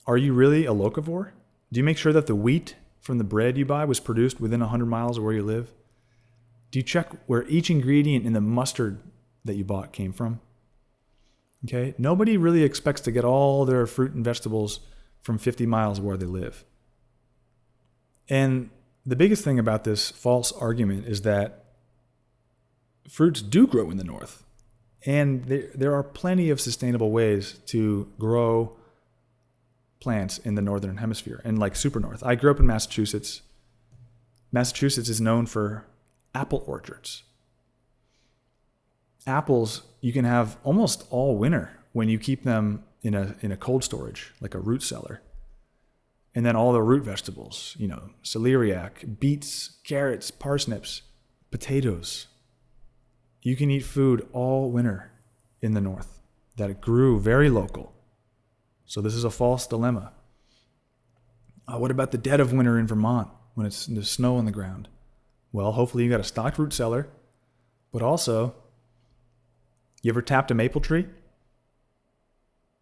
[SPEAKER 1] are you really a locavore? Do you make sure that the wheat from the bread you buy was produced within 100 miles of where you live? Do you check where each ingredient in the mustard that you bought came from? Okay, nobody really expects to get all their fruit and vegetables from 50 miles where they live. And the biggest thing about this false argument is that fruits do grow in the north. And there are plenty of sustainable ways to grow plants in the northern hemisphere and like super north. I grew up in Massachusetts. Massachusetts is known for apple orchards. Apples you can have almost all winter when you keep them in a cold storage, like a root cellar. And then all the root vegetables, celeriac, beets, carrots, parsnips, potatoes. You can eat food all winter in the north that grew very local. So this is a false dilemma. What about the dead of winter in Vermont when there's snow on the ground? Well, hopefully you got a stocked root cellar, but also, you ever tapped a maple tree?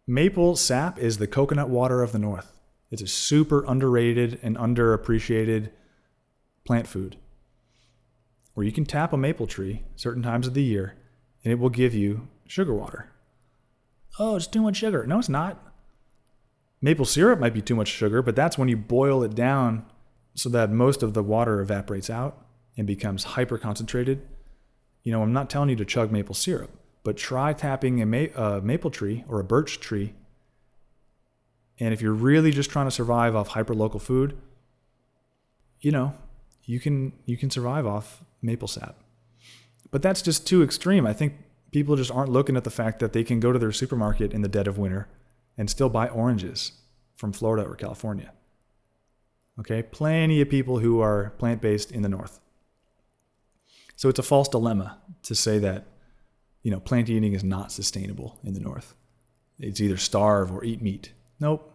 [SPEAKER 1] Maple sap is the coconut water of the north. It's a super underrated and underappreciated plant food. Where you can tap a maple tree certain times of the year and it will give you sugar water. Oh, it's too much sugar. No, it's not. Maple syrup might be too much sugar, but that's when you boil it down so that most of the water evaporates out and becomes hyper concentrated. I'm not telling you to chug maple syrup, but try tapping a maple tree or a birch tree. And if you're really just trying to survive off hyper-local food, you can survive off maple sap. But that's just too extreme. I think people just aren't looking at the fact that they can go to their supermarket in the dead of winter and still buy oranges from Florida or California. Okay, plenty of people who are plant-based in the north. So it's a false dilemma to say that plant eating is not sustainable in the north. It's either starve or eat meat. Nope.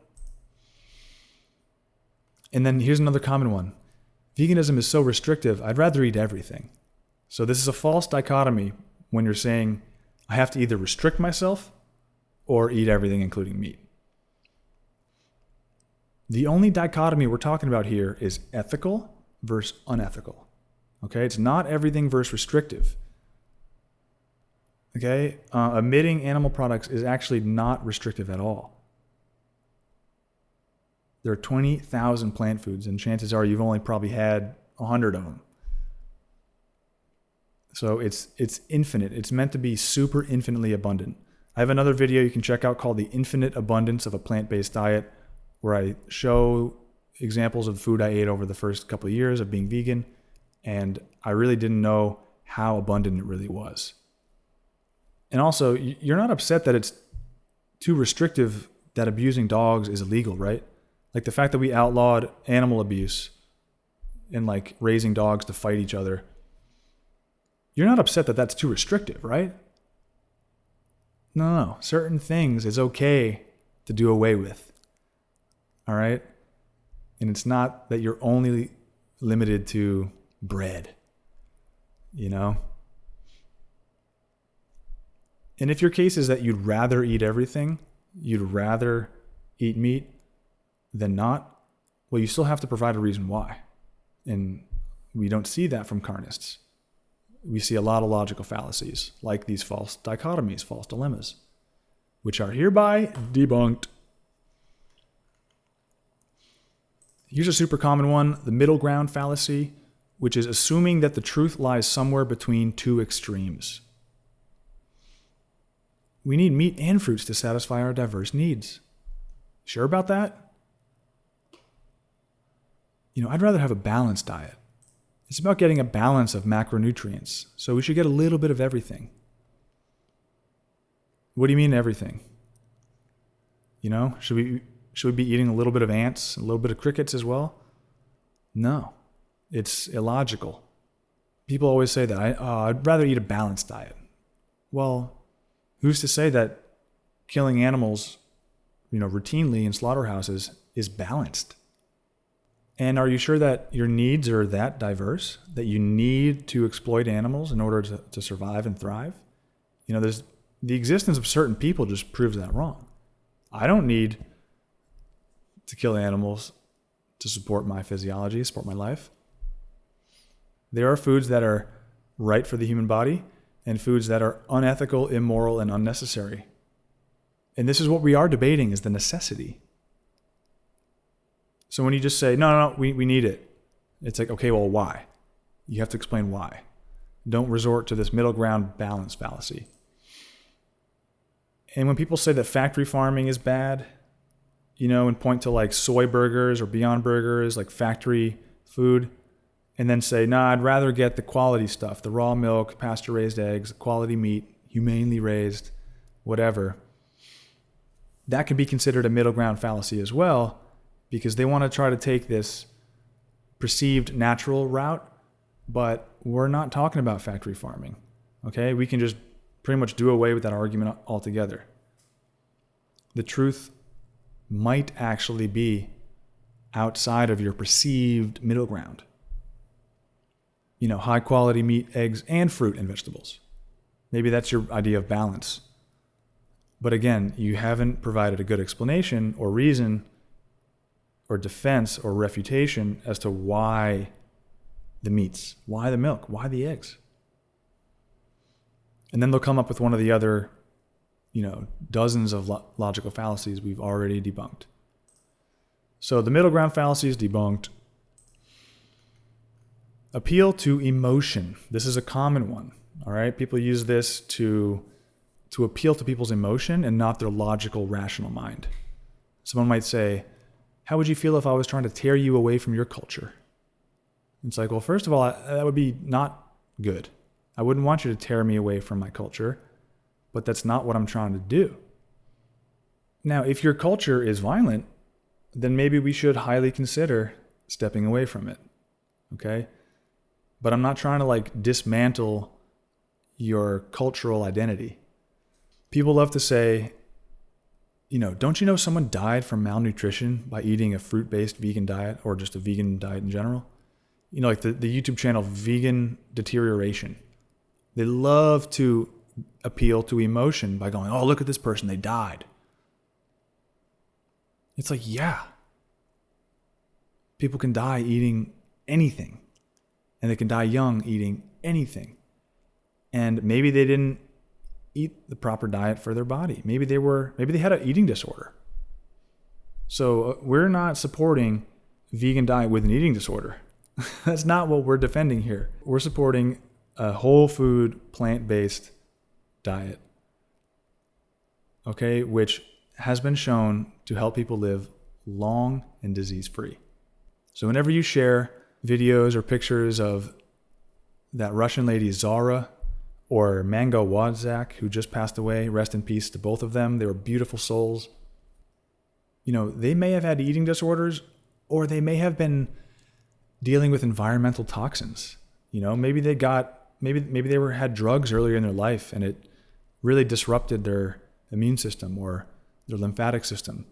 [SPEAKER 1] And then here's another common one. Veganism is so restrictive, I'd rather eat everything. So this is a false dichotomy when you're saying, I have to either restrict myself or eat everything, including meat. The only dichotomy we're talking about here is ethical versus unethical. Okay, it's not everything versus restrictive. Okay, omitting animal products is actually not restrictive at all. There are 20,000 plant foods, and chances are you've only probably had 100 of them. So it's infinite. It's meant to be super infinitely abundant. I have another video you can check out called The Infinite Abundance of a Plant-Based Diet, where I show examples of the food I ate over the first couple of years of being vegan, and I really didn't know how abundant it really was. And also, you're not upset that it's too restrictive that abusing dogs is illegal, right? Like the fact that we outlawed animal abuse and like raising dogs to fight each other. You're not upset that that's too restrictive, right? No. Certain things is okay to do away with. All right? And it's not that you're only limited to bread, And if your case is that you'd rather eat everything, you'd rather eat meat than not, well, you still have to provide a reason why. And we don't see that from carnists. We see a lot of logical fallacies, like these false dichotomies, false dilemmas, which are hereby debunked. Here's a super common one, the Middleground Fallacy, which is assuming that the truth lies somewhere between two extremes. We need meat and fruits to satisfy our diverse needs. Sure about that? I'd rather have a balanced diet. It's about getting a balance of macronutrients, so we should get a little bit of everything. What do you mean everything? Should we be eating a little bit of ants, a little bit of crickets as well? No, it's illogical. People always say that, I'd rather eat a balanced diet. Well, who's to say that killing animals, routinely in slaughterhouses is balanced? And are you sure that your needs are that diverse, that you need to exploit animals in order to survive and thrive? There's the existence of certain people just proves that wrong. I don't need to kill animals to support my physiology, support my life. There are foods that are right for the human body and foods that are unethical, immoral, and unnecessary. And this is what we are debating, is the necessity. So when you just say, no, we need it, it's like, okay, well, why? You have to explain why. Don't resort to this middle ground balance fallacy. And when people say that factory farming is bad, and point to like soy burgers or Beyond Burgers, like factory food, and then say, I'd rather get the quality stuff, the raw milk, pasture-raised eggs, quality meat, humanely raised, whatever. That could be considered a middle ground fallacy as well, because they want to try to take this perceived natural route, but we're not talking about factory farming, okay? We can just pretty much do away with that argument altogether. The truth might actually be outside of your perceived middle ground. High quality meat, eggs, and fruit and vegetables. Maybe that's your idea of balance. But again, you haven't provided a good explanation or reason or defense or refutation as to why the meats, why the milk, why the eggs. And then they'll come up with one of the other, dozens of logical fallacies we've already debunked. So the middle ground fallacy is debunked. Appeal to emotion. This is a common one. All right. People use this to appeal to people's emotion and not their logical, rational mind. Someone might say, how would you feel if I was trying to tear you away from your culture? It's like, well, first of all, that would be not good. I wouldn't want you to tear me away from my culture, but that's not what I'm trying to do. Now, if your culture is violent, then maybe we should highly consider stepping away from it. Okay? But I'm not trying to dismantle your cultural identity. People love to say, don't you know someone died from malnutrition by eating a fruit-based vegan diet or just a vegan diet in general? Like the YouTube channel Vegan Deterioration. They love to appeal to emotion by going, oh, look at this person, they died. It's like, yeah. People can die eating anything. And they can die young eating anything. And maybe they didn't eat the proper diet for their body. Maybe they had an eating disorder. So we're not supporting vegan diet with an eating disorder. That's not what we're defending here. We're supporting a whole food, plant-based diet, okay, which has been shown to help people live long and disease-free. So whenever you share videos or pictures of that Russian lady Zara or Mango Wadzak, who just passed away, rest in peace to both of them. They were beautiful souls. They may have had eating disorders, or they may have been dealing with environmental toxins. Maybe they had drugs earlier in their life and it really disrupted their immune system or their lymphatic system.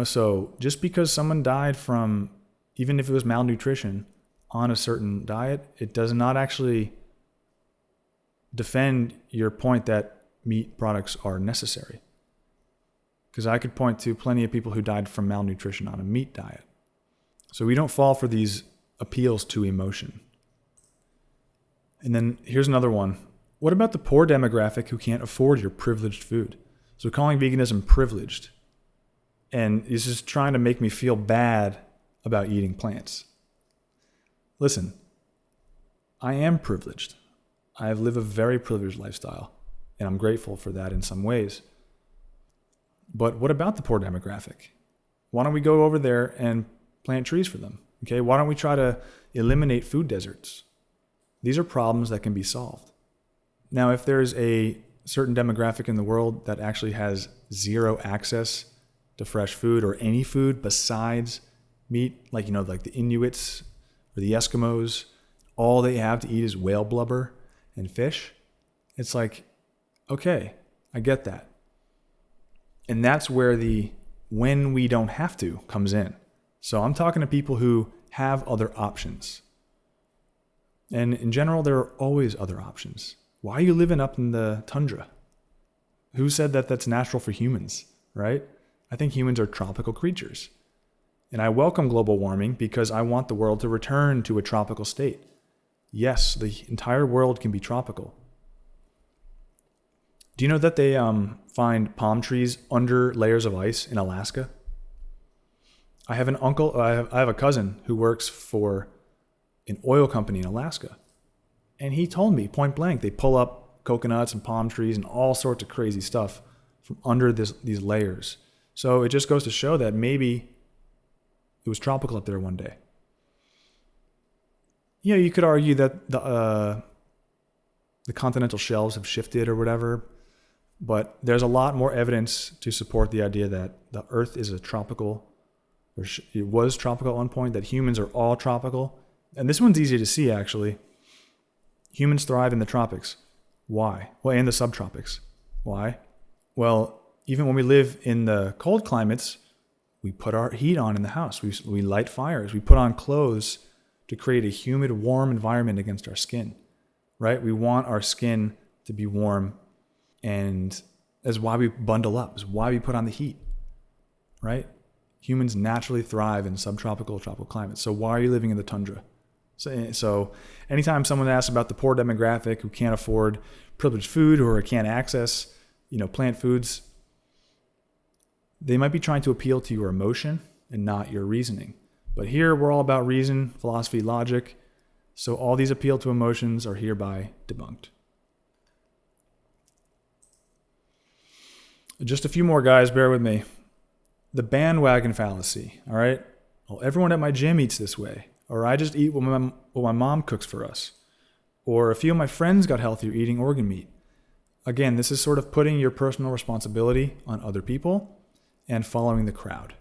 [SPEAKER 1] So just because someone died from, even if it was malnutrition on a certain diet, it does not actually defend your point that meat products are necessary. Because I could point to plenty of people who died from malnutrition on a meat diet. So we don't fall for these appeals to emotion. And then here's another one. What about the poor demographic who can't afford your privileged food? So calling veganism privileged. And he's just trying to make me feel bad about eating plants. Listen, I am privileged. I have lived a very privileged lifestyle. And I'm grateful for that in some ways. But what about the poor demographic? Why don't we go over there and plant trees for them? Okay, why don't we try to eliminate food deserts? These are problems that can be solved. Now, if there's a certain demographic in the world that actually has zero access to fresh food or any food besides meat, like the Inuits or the Eskimos, all they have to eat is whale blubber and fish, it's like, okay, I get that. And that's where the when we don't have to comes in. So I'm talking to people who have other options. And in general, there are always other options. Why are you living up in the tundra? Who said that that's natural for humans, right? I think humans are tropical creatures. And I welcome global warming because I want the world to return to a tropical state. Yes, the entire world can be tropical. Do you know that they find palm trees under layers of ice in Alaska? I have a cousin who works for an oil company in Alaska. And he told me point blank, they pull up coconuts and palm trees and all sorts of crazy stuff from under these layers. So it just goes to show that maybe it was tropical up there one day. Yeah, you could argue that the continental shelves have shifted or whatever, but there's a lot more evidence to support the idea that the Earth is a tropical, or it was tropical at one point, that humans are all tropical. And this one's easy to see, actually. Humans thrive in the tropics. Why? Well, and the subtropics. Why? Well, even when we live in the cold climates, we put our heat on in the house. We light fires. We put on clothes to create a humid, warm environment against our skin, right? We want our skin to be warm, and that's why we bundle up. That's why we put on the heat, right? Humans naturally thrive in subtropical, tropical climates. So why are you living in the tundra? So anytime someone asks about the poor demographic who can't afford privileged food or can't access, plant foods, they might be trying to appeal to your emotion and not your reasoning. But here we're all about reason, philosophy, logic. So all these appeal to emotions are hereby debunked. Just a few more, guys, bear with me. The bandwagon fallacy, all right? Well, everyone at my gym eats this way. Or I just eat what my mom cooks for us. Or a few of my friends got healthier eating organ meat. Again, this is sort of putting your personal responsibility on other people and following the crowd.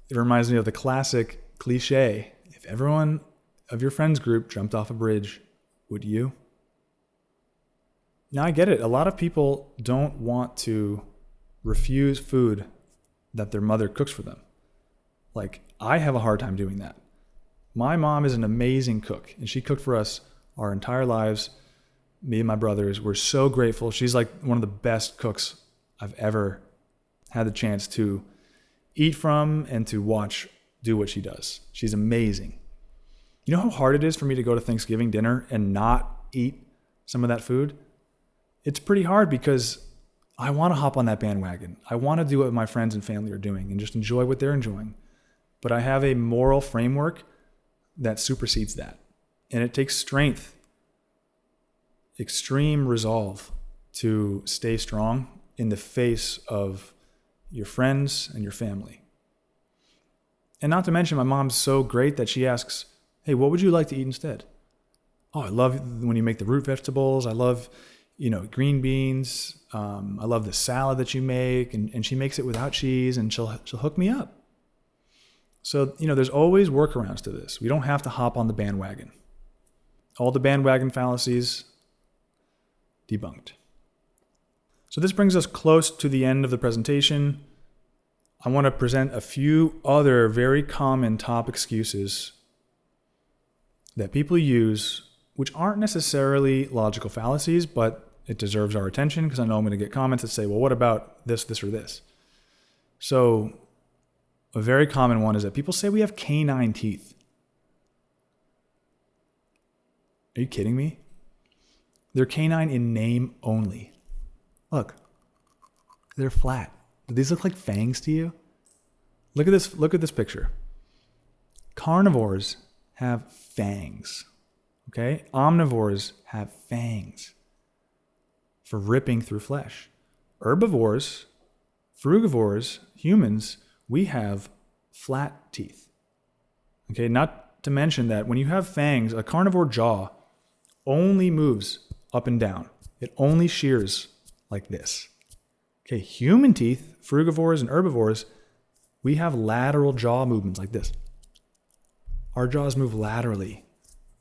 [SPEAKER 1] It reminds me of the classic cliche, if everyone of your friends group jumped off a bridge, would you? Now I get it. A lot of people don't want to refuse food that their mother cooks for them. Like, I have a hard time doing that. My mom is an amazing cook, and she cooked for us our entire lives. Me and my brothers, we're so grateful. She's like one of the best cooks I've ever had the chance to eat from and to watch do what she does. She's amazing. You know how hard it is for me to go to Thanksgiving dinner and not eat some of that food? It's pretty hard because I want to hop on that bandwagon. I want to do what my friends and family are doing and just enjoy what they're enjoying. But I have a moral framework that supersedes that. And it takes strength, extreme resolve to stay strong in the face of your friends and your family. And not to mention, my mom's so great that she asks, hey, what would you like to eat instead? Oh, I love when you make the root vegetables. I love, green beans. I love the salad that you make. And she makes it without cheese, and she'll hook me up. So, there's always workarounds to this. We don't have to hop on the bandwagon. All the bandwagon fallacies, debunked. So this brings us close to the end of the presentation. I want to present a few other very common top excuses that people use, which aren't necessarily logical fallacies, but it deserves our attention because I know I'm going to get comments that say, well, what about this, or this? So a very common one is that people say we have canine teeth. Are you kidding me? They're canine in name only. Look, they're flat. Do these look like fangs to you? Look at this picture. Carnivores have fangs. Okay? Omnivores have fangs. for ripping through flesh. Herbivores, frugivores, humans, we have flat teeth. Okay, not to mention that when you have fangs, a carnivore jaw only moves up and down. It only shears like this. Okay, human teeth, frugivores and herbivores, we have lateral jaw movements like this. Our jaws move laterally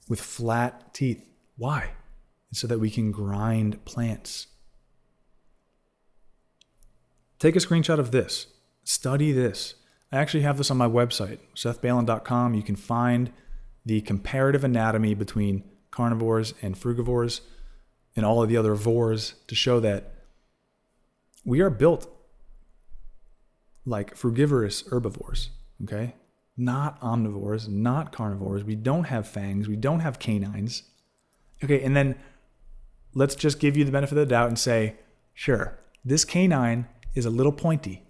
[SPEAKER 1] with flat teeth. Why? It's so that we can grind plants. Take a screenshot of this. Study this. I actually have this on my website, sethbalin.com. You can find the comparative anatomy between carnivores and frugivores and all of the other vores to show that we are built like frugivorous herbivores, okay? Not omnivores, not carnivores. We don't have fangs. We don't have canines. Okay, and then let's just give you the benefit of the doubt and say, sure, this canine is a little pointy.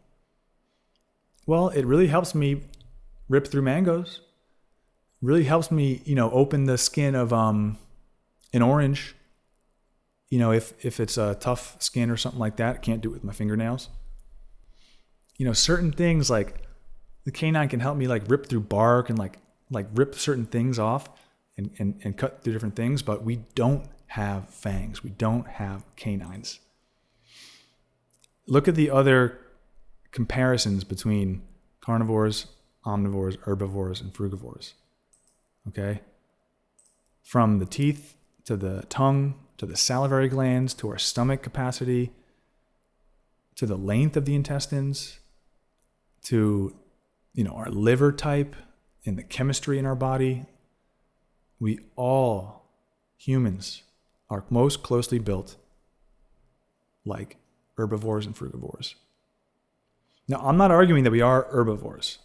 [SPEAKER 1] Well, it really helps me rip through mangoes. Really helps me, open the skin of an orange. If it's a tough skin or something like that, I can't do it with my fingernails. Certain things like the canine can help me like rip through bark and like rip certain things off and cut through different things, but we don't have fangs. We don't have canines. Look at the other comparisons between carnivores, omnivores, herbivores, and frugivores. Okay? From the teeth to the tongue to the salivary glands to our stomach capacity to the length of the intestines to our liver type and the chemistry in our body, we all, humans, are most closely built like herbivores and frugivores. Now, I'm not arguing that we are herbivores.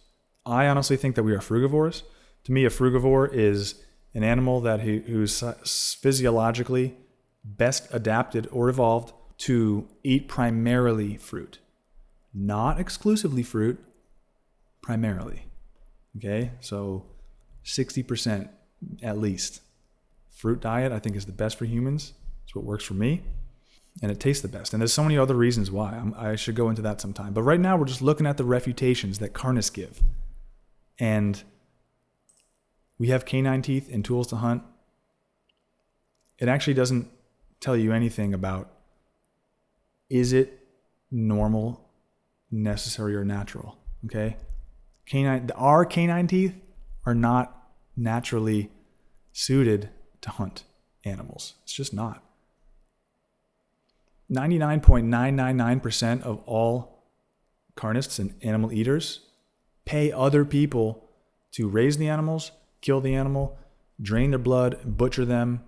[SPEAKER 1] I honestly think that we are frugivores. To me, a frugivore is an animal who's physiologically best adapted or evolved to eat primarily fruit. Not exclusively fruit, primarily. Okay? So 60% at least. Fruit diet, I think, is the best for humans. It's what works for me. And it tastes the best. And there's so many other reasons why. I should go into that sometime. But right now, we're just looking at the refutations that carnists give. And we have canine teeth and tools to hunt. It actually doesn't tell you anything about, is it normal, necessary, or natural? Okay? Our canine teeth are not naturally suited to hunt animals. It's just not. 99.999% of all carnists and animal eaters pay other people to raise the animals, kill the animal, drain their blood, butcher them,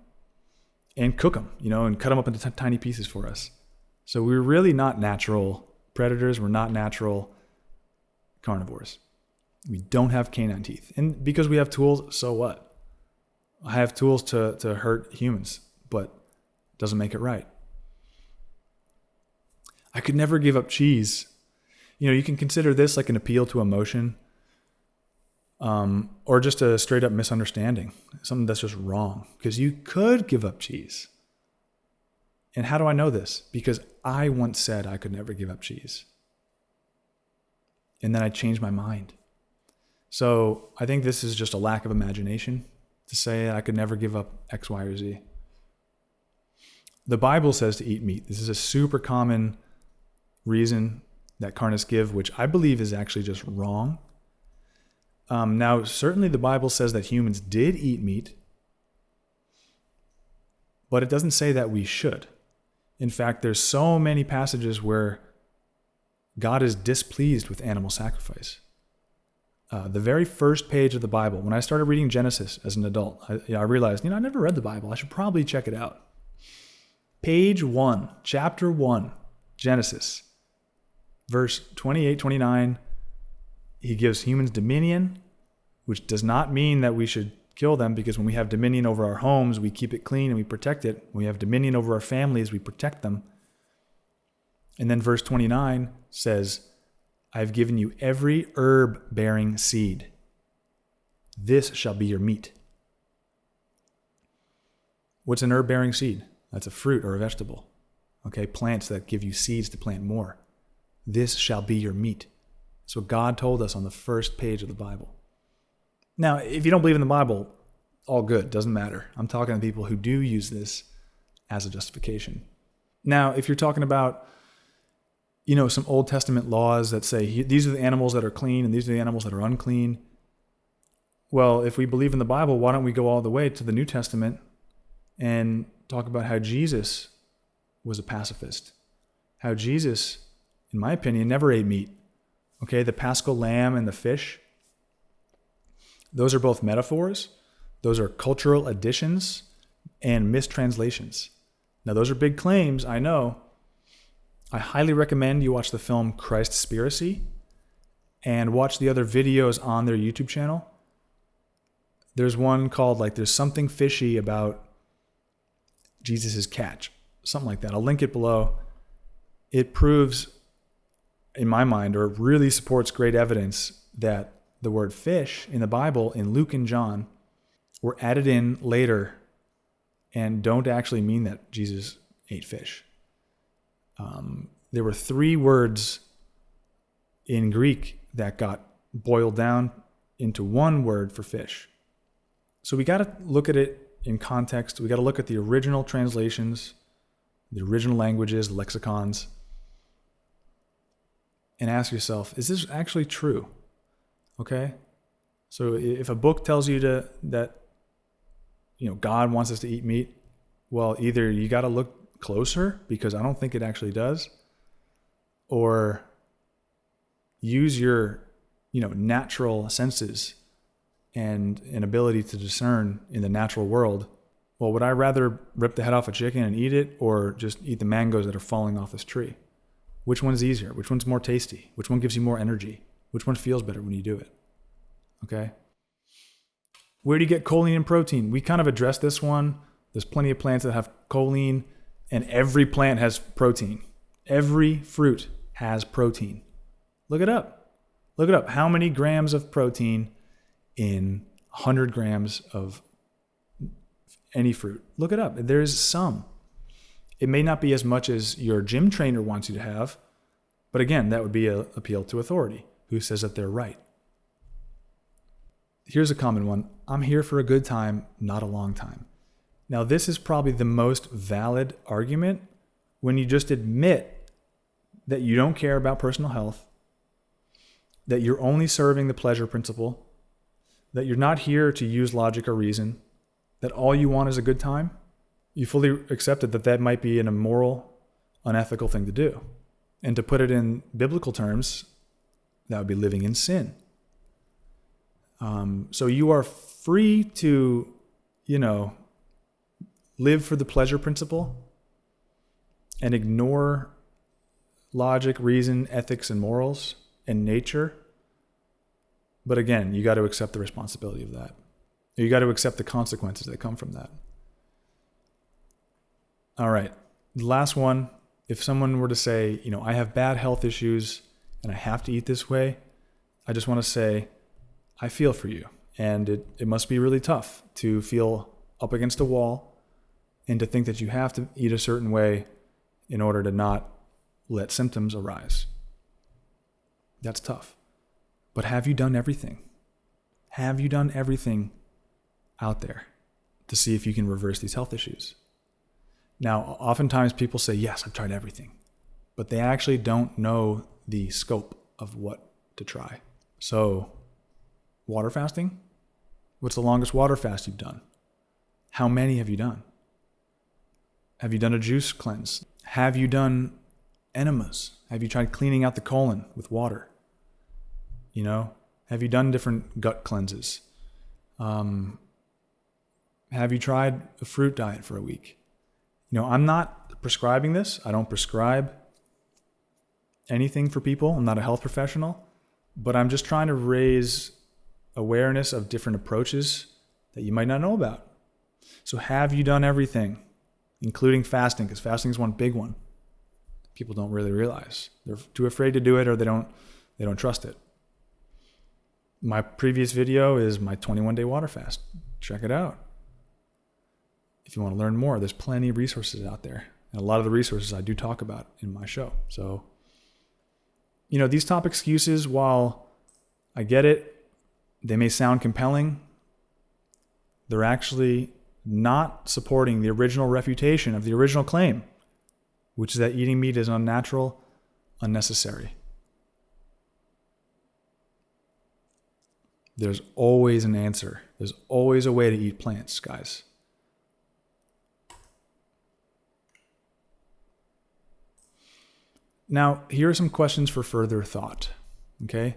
[SPEAKER 1] and cook them, and cut them up into tiny pieces for us. So we're really not natural predators. We're not natural carnivores. We don't have canine teeth. And because we have tools, so what? I have tools to hurt humans, but it doesn't make it right. I could never give up cheese. You can consider this like an appeal to emotion, or just a straight up misunderstanding, something that's just wrong, because you could give up cheese. And how do I know this? Because I once said I could never give up cheese. And then I changed my mind. So I think this is just a lack of imagination to say I could never give up X, Y, or Z. The Bible says to eat meat. This is a super common reason that carnists give, which I believe is actually just wrong. Now, certainly the Bible says that humans did eat meat, but it doesn't say that we should. In fact, there's so many passages where God is displeased with animal sacrifice. The very first page of the Bible, when I started reading Genesis as an adult, I realized, I never read the Bible. I should probably check it out. Page 1, chapter 1, Genesis, verse 28, 29, he gives humans dominion, which does not mean that we should kill them, because when we have dominion over our homes, we keep it clean and we protect it. When we have dominion over our families, we protect them. And then verse 29 says, I've given you every herb-bearing seed. This shall be your meat. What's an herb-bearing seed? That's a fruit or a vegetable. Okay, plants that give you seeds to plant more. This shall be your meat. That's what God told us on the first page of the Bible. Now, if you don't believe in the Bible, all good, doesn't matter. I'm talking to people who do use this as a justification. Now, if you're talking about, some Old Testament laws that say these are the animals that are clean and these are the animals that are unclean. Well, if we believe in the Bible, why don't we go all the way to the New Testament and talk about how Jesus was a pacifist? How Jesus, in my opinion, never ate meat. Okay, the Paschal lamb and the fish, those are both metaphors. Those are cultural additions and mistranslations. Now, those are big claims, I know. I highly recommend you watch the film Christspiracy and watch the other videos on their YouTube channel. There's one called, there's something fishy about Jesus' catch. Something like that. I'll link it below. It proves, in my mind, or really supports great evidence that the word fish in the Bible, in Luke and John, were added in later and don't actually mean that Jesus ate fish. There were 3 words in Greek that got boiled down into one word for fish. So we got to look at it in context. We got to look at the original translations, the original languages, lexicons, and ask yourself, is this actually true? Okay? So if a book tells you that God wants us to eat meat, well, either you got to look closer, because I don't think it actually does, or use your natural senses and an ability to discern in the natural world. Well, would I rather rip the head off a chicken and eat it, or just eat the mangoes that are falling off this tree? Which one's easier? Which one's more tasty? Which one gives you more energy? Which one feels better when you do it? Okay? Where do you get choline and protein? We kind of addressed this one. There's plenty of plants that have choline, and every plant has protein. Every fruit has protein. Look it up. Look it up. How many grams of protein in 100 grams of any fruit? Look it up. There's some. It may not be as much as your gym trainer wants you to have, but again, that would be an appeal to authority. Who says that they're right? Here's a common one. I'm here for a good time, not a long time. Now, this is probably the most valid argument when you just admit that you don't care about personal health, that you're only serving the pleasure principle, that you're not here to use logic or reason, that all you want is a good time. You fully accepted that might be an immoral, unethical thing to do. And to put it in biblical terms, that would be living in sin. So you are free to, live for the pleasure principle and ignore logic, reason, ethics, and morals and nature. But again, you got to accept the responsibility of that. You got to accept the consequences that come from that. All right. The last one, if someone were to say, I have bad health issues and I have to eat this way, I just want to say, I feel for you. And it must be really tough to feel up against a wall and to think that you have to eat a certain way in order to not let symptoms arise. That's tough. But have you done everything? Have you done everything out there to see if you can reverse these health issues? Now, oftentimes people say, yes, I've tried everything, but they actually don't know the scope of what to try. So, water fasting? What's the longest water fast you've done? How many have you done? Have you done a juice cleanse? Have you done enemas? Have you tried cleaning out the colon with water? Have you done different gut cleanses? Have you tried a fruit diet for a week? I'm not prescribing this. I don't prescribe anything for people. I'm not a health professional, but I'm just trying to raise awareness of different approaches that you might not know about. So have you done everything, including fasting? Because fasting is one big one. People don't really realize. They're too afraid to do it, or they don't trust it. My previous video is my 21-day water fast. Check it out. If you want to learn more, there's plenty of resources out there. And a lot of the resources I do talk about in my show. So, these top excuses, while I get it, they may sound compelling, they're actually not supporting the original refutation of the original claim, which is that eating meat is unnatural, unnecessary. There's always an answer. There's always a way to eat plants, guys. Now, here are some questions for further thought, okay?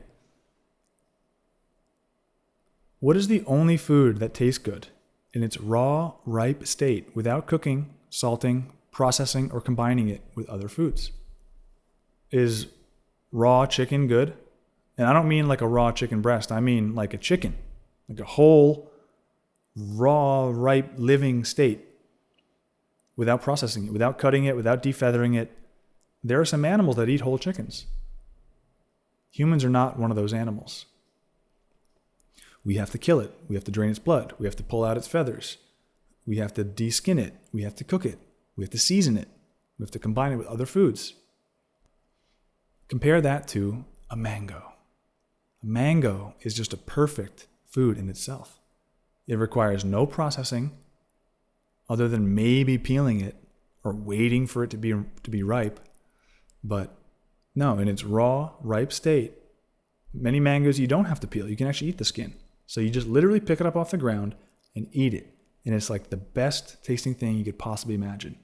[SPEAKER 1] What is the only food that tastes good in its raw, ripe state without cooking, salting, processing, or combining it with other foods? Is raw chicken good? And I don't mean like a raw chicken breast. I mean like a chicken, like a whole, raw, ripe, living state without processing it, without cutting it, without defeathering it. There are some animals that eat whole chickens. Humans are not one of those animals. We have to kill it. We have to drain its blood. We have to pull out its feathers. We have to de-skin it. We have to cook it. We have to season it. We have to combine it with other foods. Compare that to a mango. A mango is just a perfect food in itself. It requires no processing other than maybe peeling it or waiting for it to be ripe. But no, in its raw, ripe state, many mangoes you don't have to peel. You can actually eat the skin. So you just literally pick it up off the ground and eat it. And it's like the best tasting thing you could possibly imagine.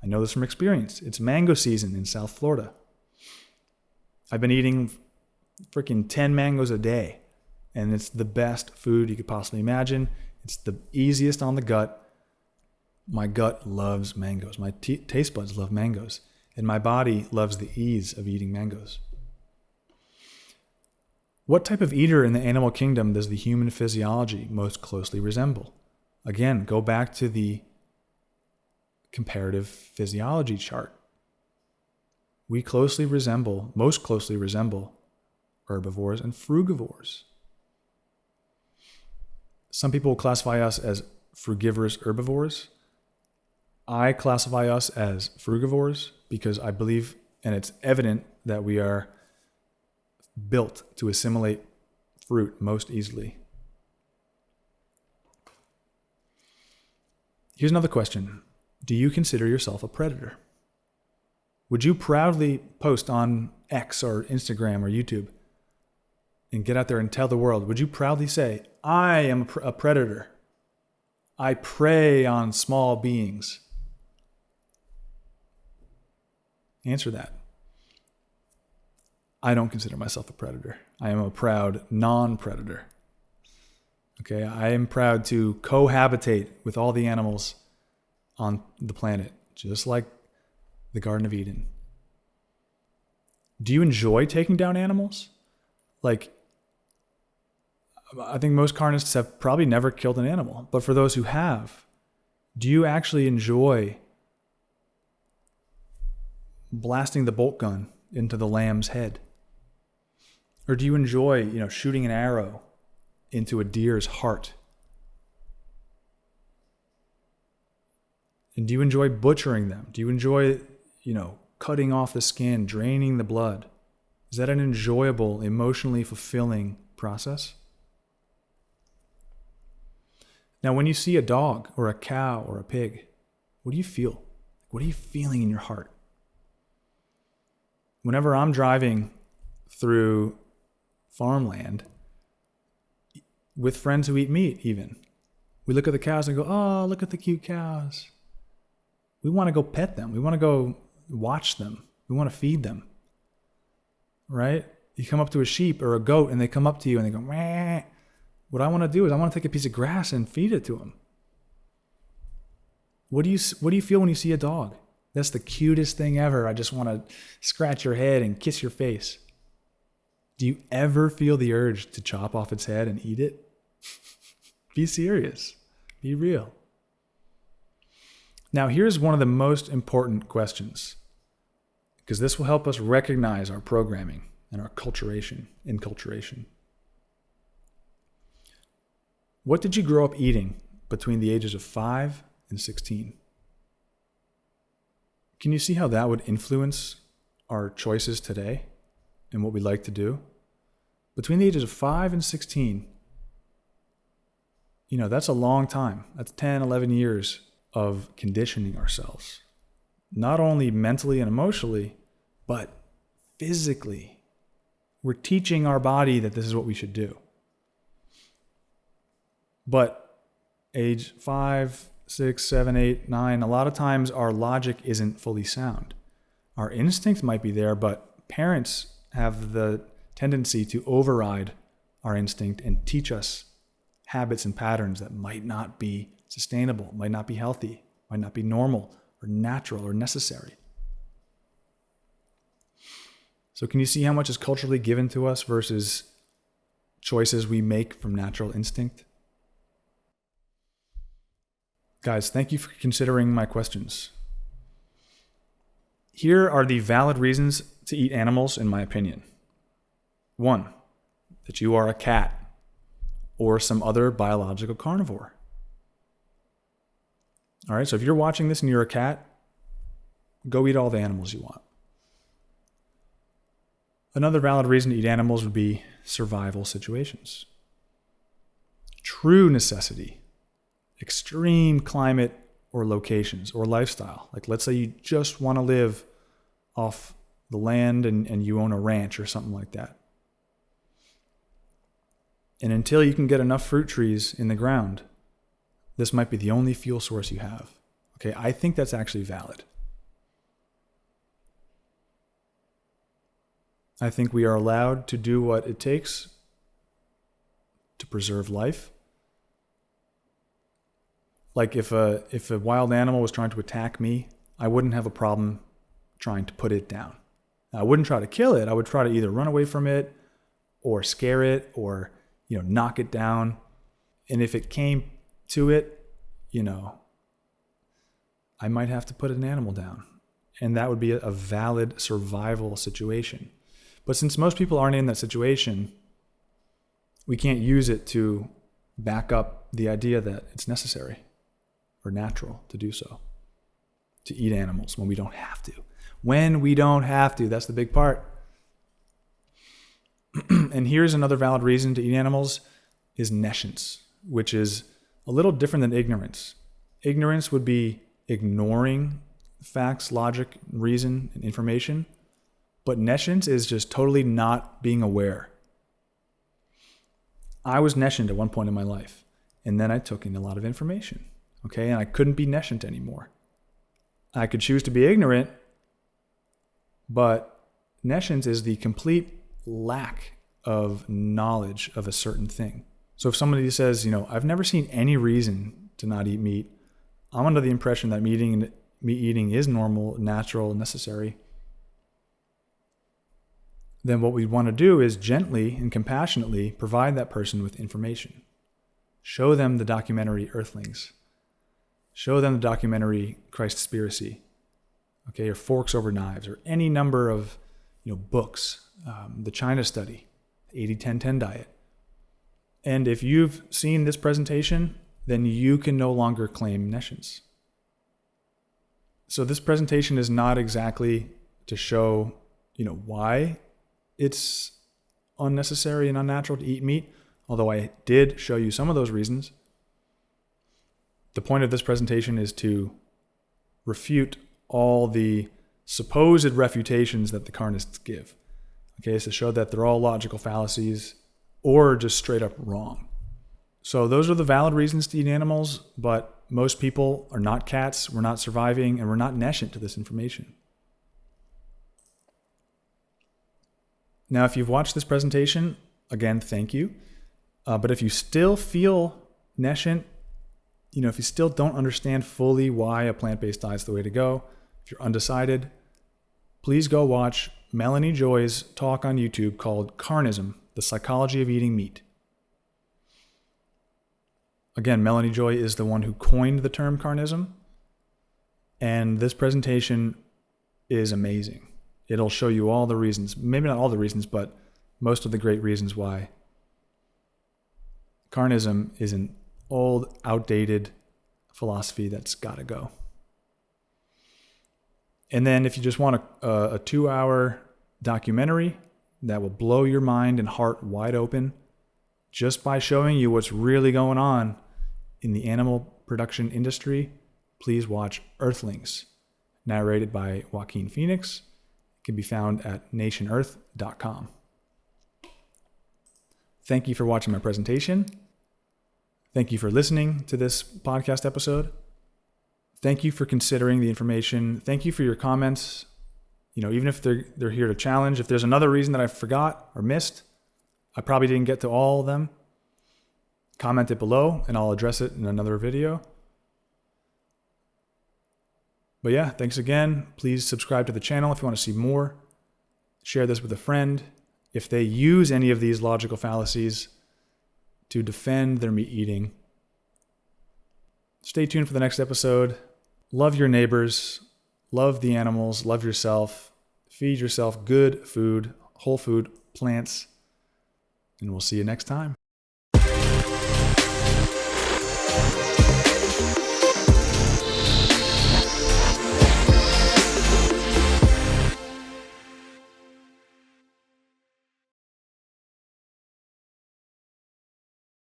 [SPEAKER 1] I know this from experience. It's mango season in South Florida. I've been eating freaking 10 mangoes a day. And it's the best food you could possibly imagine. It's the easiest on the gut. My gut loves mangoes. My taste buds love mangoes. And my body loves the ease of eating mangoes. What type of eater in the animal kingdom does the human physiology most closely resemble? Again, go back to the comparative physiology chart. We most closely resemble herbivores and frugivores. Some people classify us as frugivorous herbivores. I classify us as frugivores because I believe, and it's evident, that we are built to assimilate fruit most easily. Here's another question. Do you consider yourself a predator? Would you proudly post on X or Instagram or YouTube and get out there and tell the world, would you proudly say, I am a predator. I prey on small beings? Answer that. I don't consider myself a predator. I am a proud non-predator. Okay, I am proud to cohabitate with all the animals on the planet, just like the Garden of Eden. Do you enjoy taking down animals? Like, I think most carnists have probably never killed an animal, but for those who have, do you actually enjoy blasting the bolt gun into the lamb's head? Or do you enjoy, shooting an arrow into a deer's heart? And do you enjoy butchering them? Do you enjoy, cutting off the skin, draining the blood? Is that an enjoyable, emotionally fulfilling process? Now, when you see a dog or a cow or a pig, what do you feel? What are you feeling in your heart? Whenever I'm driving through farmland with friends who eat meat, even, we look at the cows and go, oh, look at the cute cows. We want to go pet them. We want to go watch them. We want to feed them. Right? You come up to a sheep or a goat and they come up to you and they go, meh. What I want to do is I want to take a piece of grass and feed it to them. What do you feel when you see a dog? That's the cutest thing ever. I just want to scratch your head and kiss your face. Do you ever feel the urge to chop off its head and eat it? Be serious. Be real. Now, here's one of the most important questions, because this will help us recognize our programming and our enculturation. What did you grow up eating between the ages of 5 and 16? Can you see how that would influence our choices today and what we like to do? Between the ages of 5 and 16, that's a long time. That's 10, 11 years of conditioning ourselves, not only mentally and emotionally, but physically. We're teaching our body that this is what we should do. But age 5, 6, 7, 8, 9, a lot of times our logic isn't fully sound. Our instinct might be there, but parents have the tendency to override our instinct and teach us habits and patterns that might not be sustainable, might not be healthy, might not be normal or natural or necessary. So can you see how much is culturally given to us versus choices we make from natural instinct? Guys, thank you for considering my questions. Here are the valid reasons to eat animals, in my opinion. 1, that you are a cat or some other biological carnivore. All right, so if you're watching this and you're a cat, go eat all the animals you want. Another valid reason to eat animals would be survival situations. True necessity, extreme climate or locations or lifestyle. Like let's say you just want to live off the land and you own a ranch or something like that. And until you can get enough fruit trees in the ground, this might be the only fuel source you have. Okay, I think that's actually valid. I think we are allowed to do what it takes to preserve life. Like if a wild animal was trying to attack me, I wouldn't have a problem trying to put it down. I wouldn't try to kill it. I would try to either run away from it or scare it or knock it down. And if it came to it, I might have to put an animal down. And that would be a valid survival situation. But since most people aren't in that situation, we can't use it to back up the idea that it's necessary or natural to do so, to eat animals when we don't have to. When we don't have to, that's the big part. And here's another valid reason to eat animals is nescience, which is a little different than ignorance. Ignorance would be ignoring facts, logic, reason, and information. But nescience is just totally not being aware. I was nescient at one point in my life, and then I took in a lot of information, okay? And I couldn't be nescient anymore. I could choose to be ignorant, but nescience is the complete lack of knowledge of a certain thing. So if somebody says, I've never seen any reason to not eat meat, I'm under the impression that meat eating is normal, natural, necessary. Then what we want to do is gently and compassionately provide that person with information. Show them the documentary Earthlings. Show them the documentary Christspiracy, okay, or Forks Over Knives, or any number of books, the China Study, 80-10-10 diet. And if you've seen this presentation, then you can no longer claim nescience. So this presentation is not exactly to show, why it's unnecessary and unnatural to eat meat, although I did show you some of those reasons. The point of this presentation is to refute all the supposed refutations that the carnists give. Okay, so show that they're all logical fallacies or just straight up wrong. So those are the valid reasons to eat animals, but most people are not cats, we're not surviving, and we're not nescient to this information. Now, if you've watched this presentation, again, thank you. But if you still feel nescient, if you still don't understand fully why a plant-based diet is the way to go, if you're undecided, please go watch Melanie Joy's talk on YouTube called Carnism, The Psychology of Eating Meat. Again, Melanie Joy is the one who coined the term carnism, and this presentation is amazing. It'll show you all the reasons, maybe not all the reasons, but most of the great reasons why carnism is an old, outdated philosophy that's got to go. And then if you just want a 2-hour documentary that will blow your mind and heart wide open just by showing you what's really going on in the animal production industry, please watch Earthlings, narrated by Joaquin Phoenix. It can be found at nationearth.com. Thank you for watching my presentation. Thank you for listening to this podcast episode. Thank you for considering the information. Thank you for your comments. Even if they're here to challenge, if there's another reason that I forgot or missed, I probably didn't get to all of them, comment it below and I'll address it in another video. But yeah, thanks again. Please subscribe to the channel if you want to see more. Share this with a friend. If they use any of these logical fallacies to defend their meat eating, stay tuned for the next episode. Love your neighbors, love the animals, love yourself, feed yourself good food, whole food, plants, and we'll see you next time.